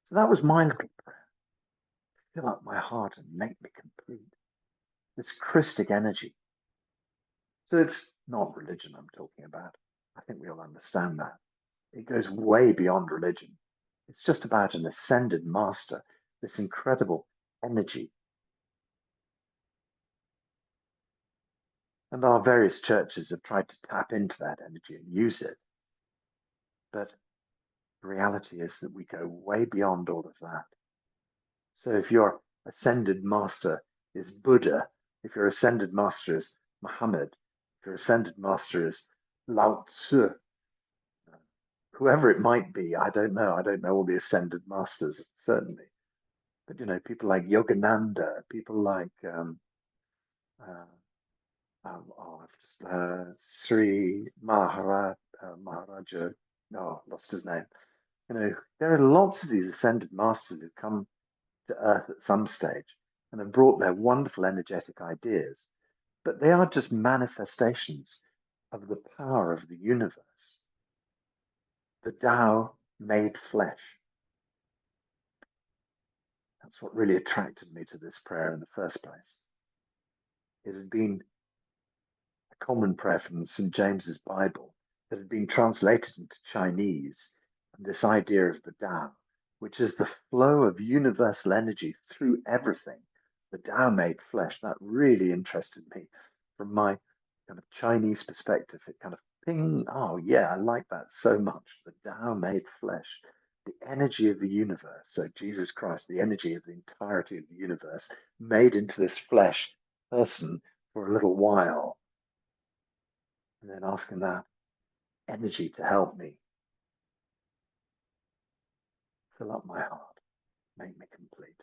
So that was my little prayer. Fill up my heart and make me complete. This Christic energy. So it's not religion I'm talking about. I think we all understand that. It goes way beyond religion. It's just about an ascended master, this incredible energy. And our various churches have tried to tap into that energy and use it. But the reality is that we go way beyond all of that. So if your ascended master is Buddha, if your ascended master is Muhammad, if your ascended master is 𝐿𝐴𝐷𝐻𝐷, whoever it might be, I don't know. I don't know all the ascended masters, certainly. But, people like Yogananda, people like Sri Maharaja, no, lost his name. There are lots of these ascended masters who've come to Earth at some stage and have brought their wonderful energetic ideas, but they are just manifestations of the power of the universe. The Tao made flesh. That's what really attracted me to this prayer in the first place. It had been a common prayer from St. James's Bible that had been translated into Chinese, and this idea of the Tao, which is the flow of universal energy through everything. The Tao made flesh. That really interested me from my kind of Chinese perspective. It kind of ping, oh yeah, I like that so much. The Tao made flesh, the energy of the universe. So Jesus Christ, the energy of the entirety of the universe, made into this flesh person for a little while. And then asking that energy to help me fill up my heart, make me complete.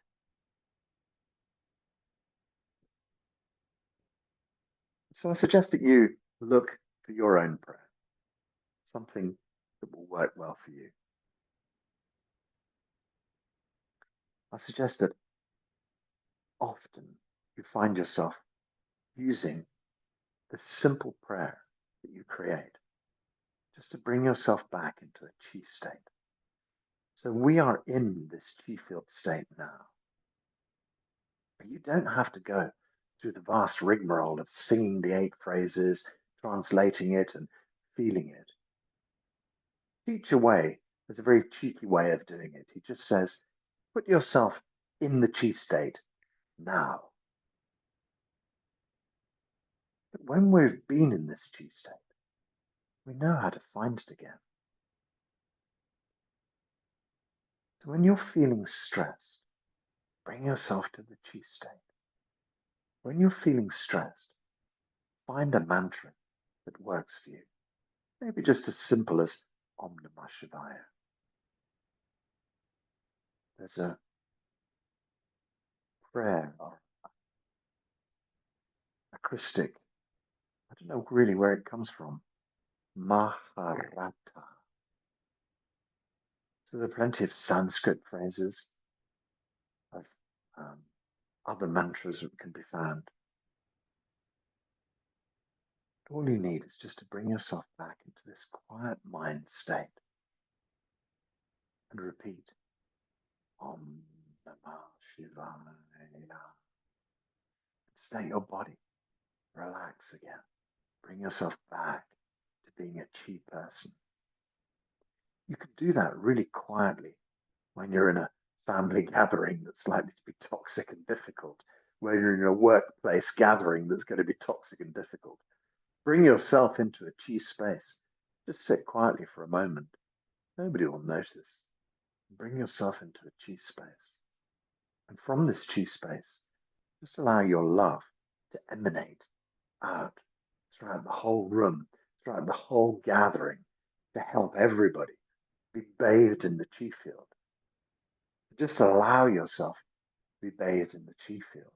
So I suggest that you look for your own prayer, something that will work well for you. I suggest that often you find yourself using the simple prayer that you create just to bring yourself back into a chi state. So we are in this chi field state now. But you don't have to go through the vast rigmarole of singing the 8 phrases, translating it, and feeling it. Teach Away is a very cheeky way of doing it. He just says, put yourself in the chi state now. But when we've been in this chi state, we know how to find it again. So when you're feeling stressed, bring yourself to the chi state. When you're feeling stressed, find a mantra that works for you. Maybe just as simple as Om Namah Shivaya. There's a prayer or a Christic, I don't know really where it comes from, Maharata. So there are plenty of Sanskrit phrases, of other mantras that can be found. All you need is just to bring yourself back into this quiet mind state and repeat Om Namah Shivaya. Just let your body relax again. Bring yourself back to being a chi person. You can do that really quietly when you're in a family gathering that's likely to be toxic and difficult, when you're in a workplace gathering that's going to be toxic and difficult. Bring yourself into a chi space. Just sit quietly for a moment. Nobody will notice. Bring yourself into a chi space. And from this chi space, just allow your love to emanate out throughout the whole room, throughout the whole gathering, to help everybody be bathed in the chi field. Just allow yourself to be bathed in the chi field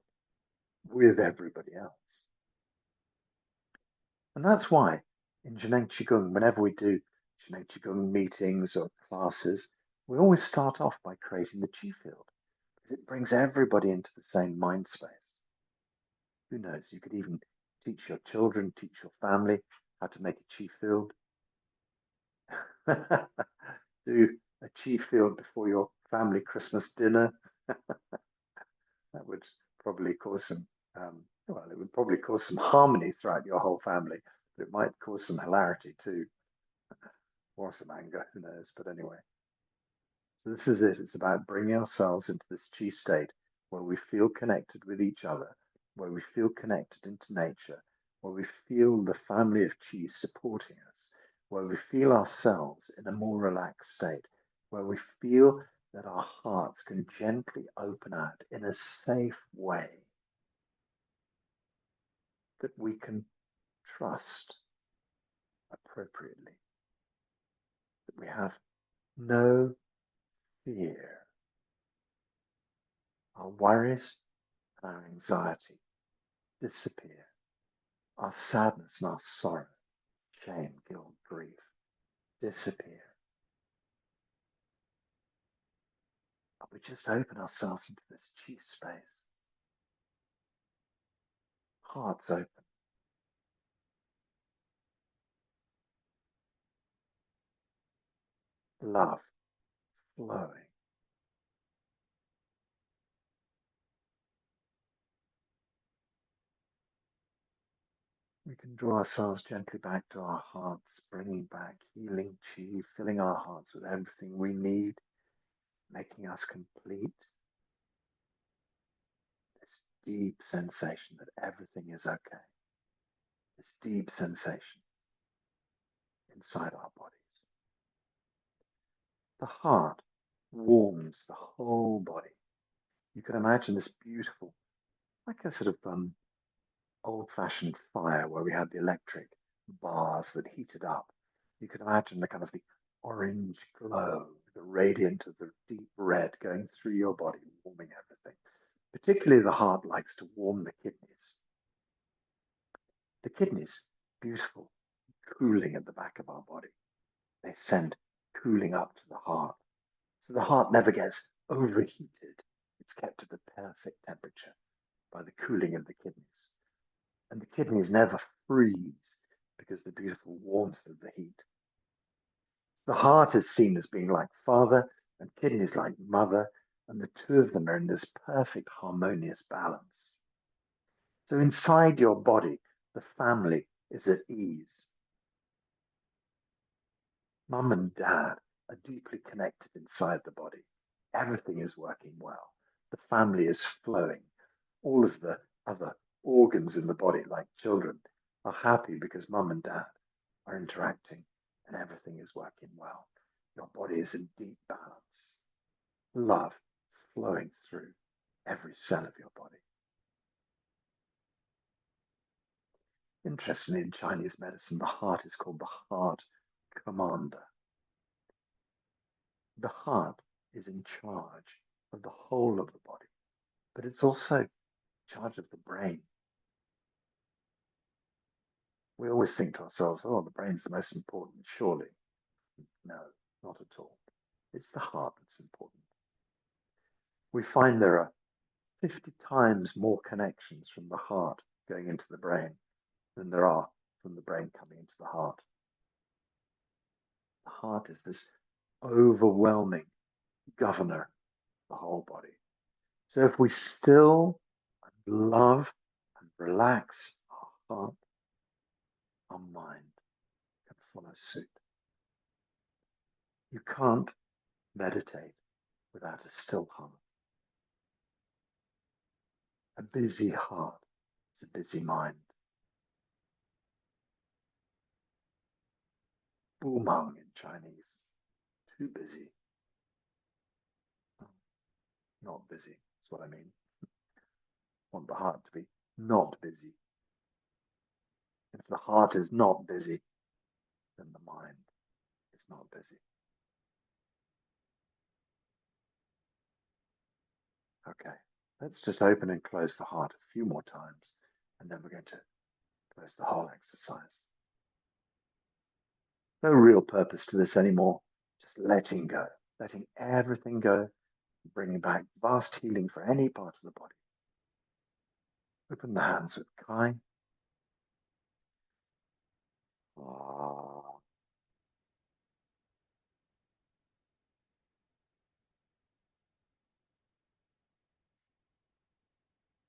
with everybody else. And that's why in 𝐸𝐸 Qigong, whenever we do 𝐸𝐸 Qigong meetings or classes, we always start off by creating the chi field, because it brings everybody into the same mind space. Who knows, you could even teach your children, teach your family how to make a chi field. Do a chi field before your family Christmas dinner. That would probably cause some, well, it would probably cause some harmony throughout your whole family, but it might cause some hilarity too, or some anger, who knows, but anyway. So this is it. It's about bringing ourselves into this chi state where we feel connected with each other, where we feel connected into nature, where we feel the family of chi supporting us, where we feel ourselves in a more relaxed state, where we feel that our hearts can gently open out in a safe way, that we can trust appropriately, that we have no fear. Our worries and our anxiety disappear. Our sadness and our sorrow, shame, guilt, grief disappear. And we just open ourselves into this chi space. Hearts open. Love flowing. We can draw ourselves gently back to our hearts, bringing back healing chi, filling our hearts with everything we need, making us complete. This deep sensation that everything is okay. This deep sensation inside our bodies. The heart warms the whole body. You can imagine this beautiful, like a sort of old-fashioned fire where we had the electric bars that heated up. You can imagine the kind of the orange glow, the radiant of the deep red going through your body, warming everything. Particularly the heart likes to warm the kidneys. The kidneys, beautiful, cooling at the back of our body. They send cooling up to the heart. So the heart never gets overheated. It's kept at the perfect temperature by the cooling of the kidneys. And the kidneys never freeze because the beautiful warmth of the heat. The heart is seen as being like father and kidneys like mother, and the two of them are in this perfect harmonious balance. So inside your body, the family is at ease. Mum and dad are deeply connected inside the body. Everything is working well. The family is flowing. All of the other organs in the body, like children, are happy because mum and dad are interacting and everything is working well. Your body is in deep balance. Love flowing through every cell of your body. Interestingly, in Chinese medicine, the heart is called the heart commander. The heart is in charge of the whole of the body, but it's also in charge of the brain. We always think to ourselves, oh, the brain's the most important, surely. No, not at all. It's the heart that's important. We find there are 50 times more connections from the heart going into the brain than there are from the brain coming into the heart. The heart is this overwhelming governor of the whole body. So if we still and love and relax our heart, our mind can follow suit. You can't meditate without a still heart. A busy heart is a busy mind. Bumang in Chinese, too busy. not busy. That's what I mean. I want the heart to be not busy. If the heart is not busy, then the mind is not busy. Okay, let's just open and close the heart a few more times, and then we're going to close the whole exercise. No real purpose to this anymore, just letting go, letting everything go, bringing back vast healing for any part of the body. Open the hands with Kai.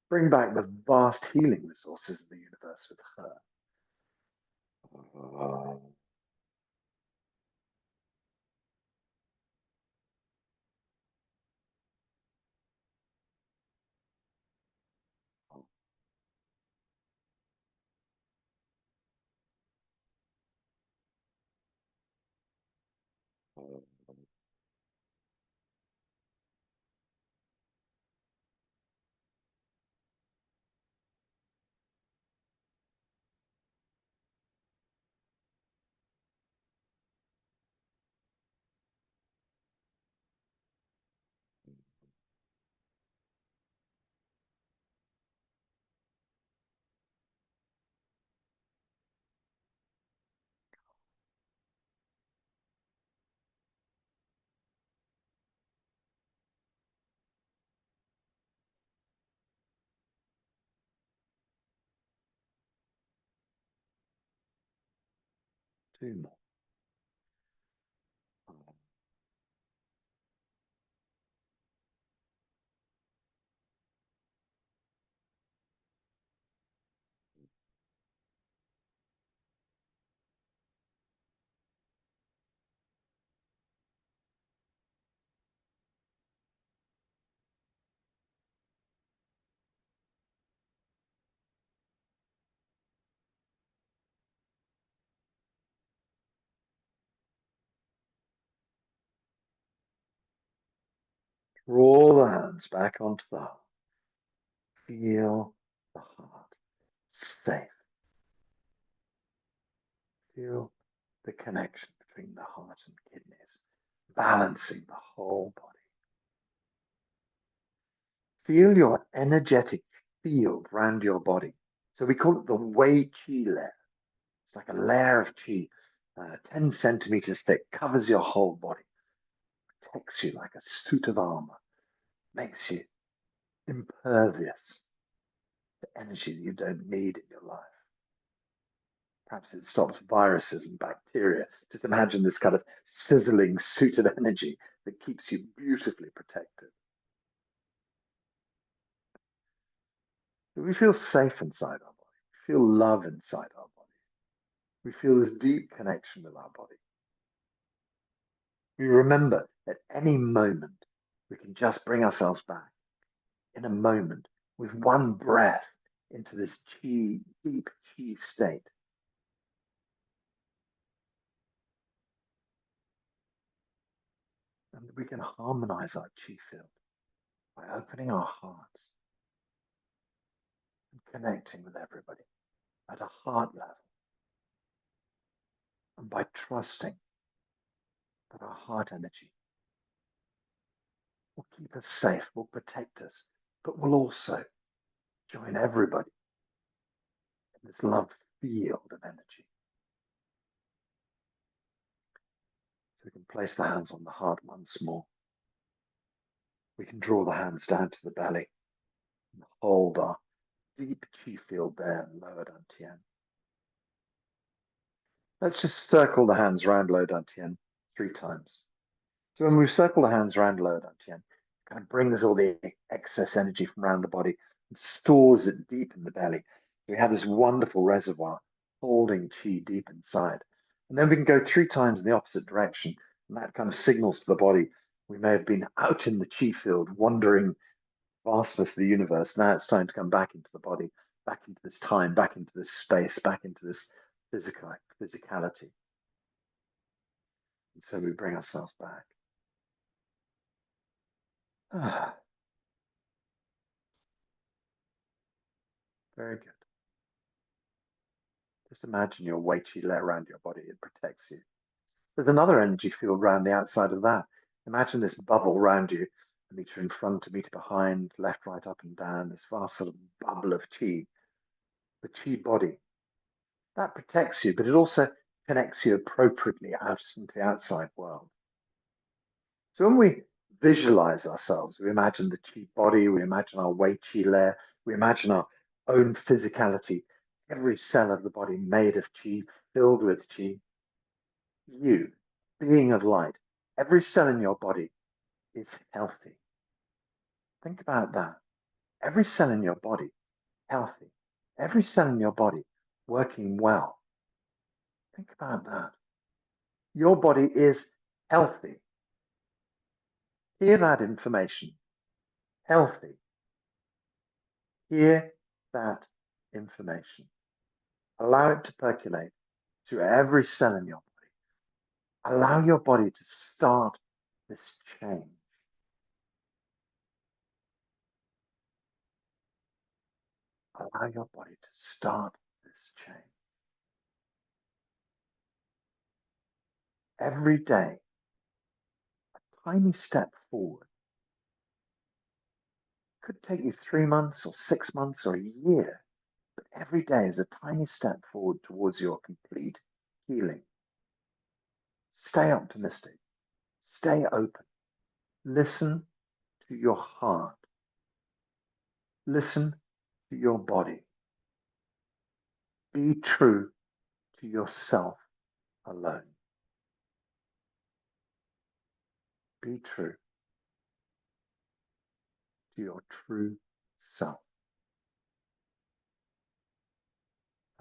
Bring back the vast healing resources of the universe with her. Two more. Draw the hands back onto the heart. Feel the heart safe. Feel the connection between the heart and kidneys, balancing the whole body. Feel your energetic field around your body. So we call it the 𝐬𝐞𝐥𝐟 layer. It's like a layer of qi, 10 centimeters thick, covers your whole body, protects you like a suit of armor, makes you impervious to energy that you don't need in your life. Perhaps it stops viruses and bacteria. Just imagine this kind of sizzling suit of energy that keeps you beautifully protected. We feel safe inside our body. We feel love inside our body. We feel this deep connection with our body. We remember at any moment we can just bring ourselves back in a moment with one breath into this qi, deep qi state. And we can harmonize our qi field by opening our hearts and connecting with everybody at a heart level, and by trusting that our heart energy will keep us safe, will protect us, but will also join everybody in this love field of energy. So we can place the hands on the heart once more. We can draw the hands down to the belly and hold our deep qi field there in lower dantian. Let's just circle the hands around lower dantian 3 times. So when we circle the hands around lower dantian, it kind of brings all the excess energy from around the body and stores it deep in the belly. So we have this wonderful reservoir holding qi deep inside. And then we can go 3 times in the opposite direction, and that kind of signals to the body we may have been out in the qi field, wandering vastness of the universe. Now it's time to come back into the body, back into this time, back into this space, back into this physicality. And so we bring ourselves back. Very good. Just imagine your 𝐸𝐴𝐺𝐻 layer around your body. It protects you. There's another energy field around the outside of that. Imagine this bubble around you, a meter in front, a meter behind, left, right, up and down, this vast sort of bubble of qi, the qi body. That protects you, but it also connects you appropriately out into the outside world. So when we visualize ourselves, we imagine the qi body, we imagine our 𝐸𝐴𝐺𝐻 layer, we imagine our own physicality, every cell of the body made of qi, filled with qi. You, being of light, every cell in your body is healthy. Think about that. Every cell in your body, healthy. Every cell in your body, working well. Think about that. Your body is healthy. Hear that information. Healthy. Hear that information. Allow it to percolate through every cell in your body. Allow your body to start this change. Allow your body to start this change. Every day, a tiny step forward. Could take you 3 months or 6 months or a year, but every day is a tiny step forward towards your complete healing. Stay optimistic. Stay open. Listen to your heart. Listen to your body. Be true to yourself alone. Be true to your true self.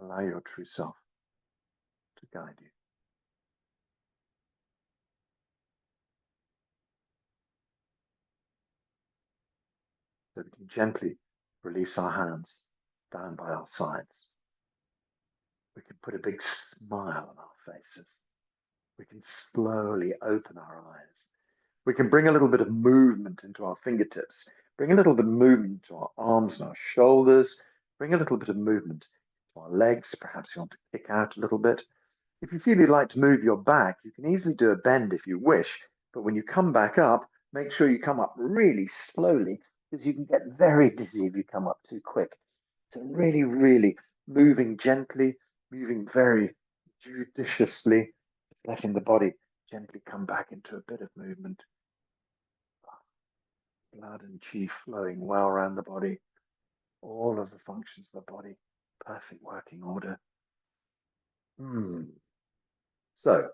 Allow your true self to guide you. So we can gently release our hands down by our sides. We can put a big smile on our faces. We can slowly open our eyes. We can bring a little bit of movement into our fingertips, bring a little bit of movement to our arms and our shoulders, bring a little bit of movement to our legs. Perhaps you want to kick out a little bit. If you feel you'd like to move your back, you can easily do a bend if you wish, but when you come back up, make sure you come up really slowly, because you can get very dizzy if you come up too quick. So really, really moving gently, moving very judiciously, letting the body gently come back into a bit of movement. Blood and qi flowing well around the body. All of the functions of the body, perfect working order. So,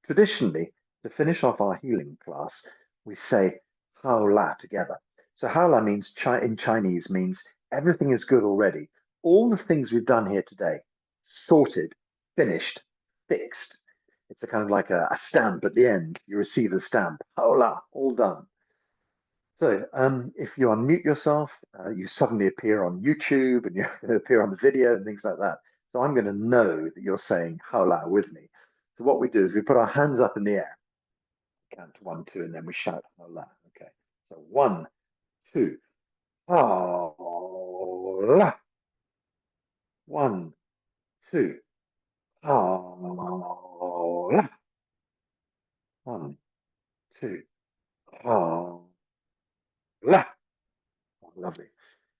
traditionally, to finish off our healing class, we say Hao La together. So Hao La means, in Chinese, means everything is good already. All the things we've done here today, sorted, finished, fixed. It's a kind of like a stamp at the end. You receive the stamp. Hao La, all done. So if you unmute yourself, you suddenly appear on YouTube and you appear on the video and things like that. So I'm going to know that you're saying Hao La with me. So what we do is we put our hands up in the air. Count to 1, 2, and then we shout Hao La. Okay. So 1, 2. Hao La. 1, 2. Hao La. 1, 2. Hao La. Oh, lovely.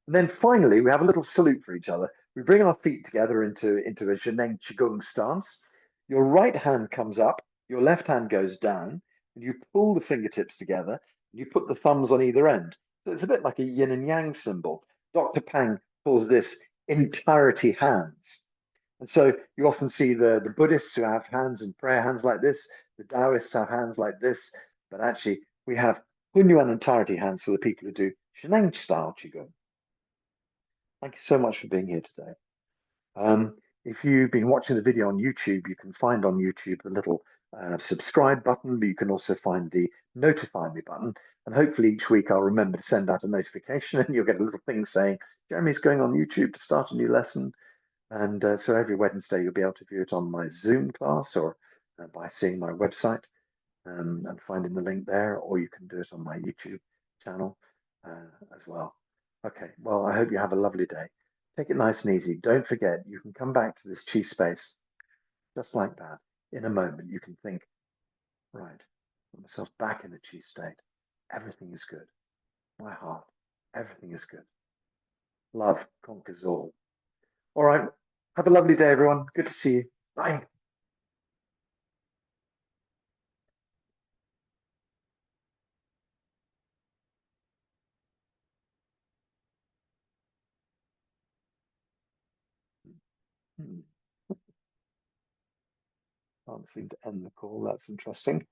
And then finally, we have a little salute for each other. We bring our feet together into a 𝐸𝐴𝐺𝐻 Qigong stance. Your right hand comes up, your left hand goes down, and you pull the fingertips together, and you put the thumbs on either end. So it's a bit like a yin and yang symbol. Dr. Pang calls this entirety hands. And so you often see the Buddhists who have hands and prayer hands like this, the Taoists have hands like this, but actually we have Hunyuan entirety hands for the people who do 𝐸𝐴𝐺 style Qigong. Thank you so much for being here today. If you've been watching the video on YouTube, you can find on YouTube the little subscribe button, but you can also find the notify me button. And hopefully each week I'll remember to send out a notification and you'll get a little thing saying, Jeremy's going on YouTube to start a new lesson. And so every Wednesday you'll be able to view it on my Zoom class or by seeing my website and finding the link there, or you can do it on my YouTube channel as well. Okay, well, I hope you have a lovely day. Take it nice and easy. Don't forget, you can come back to this chi space just like that. In a moment, you can think, right, put myself back in the chi state. Everything is good. My heart, everything is good. Love conquers all. All right. Have a lovely day, everyone. Good to see you. Bye. Can't seem to end the call. That's interesting.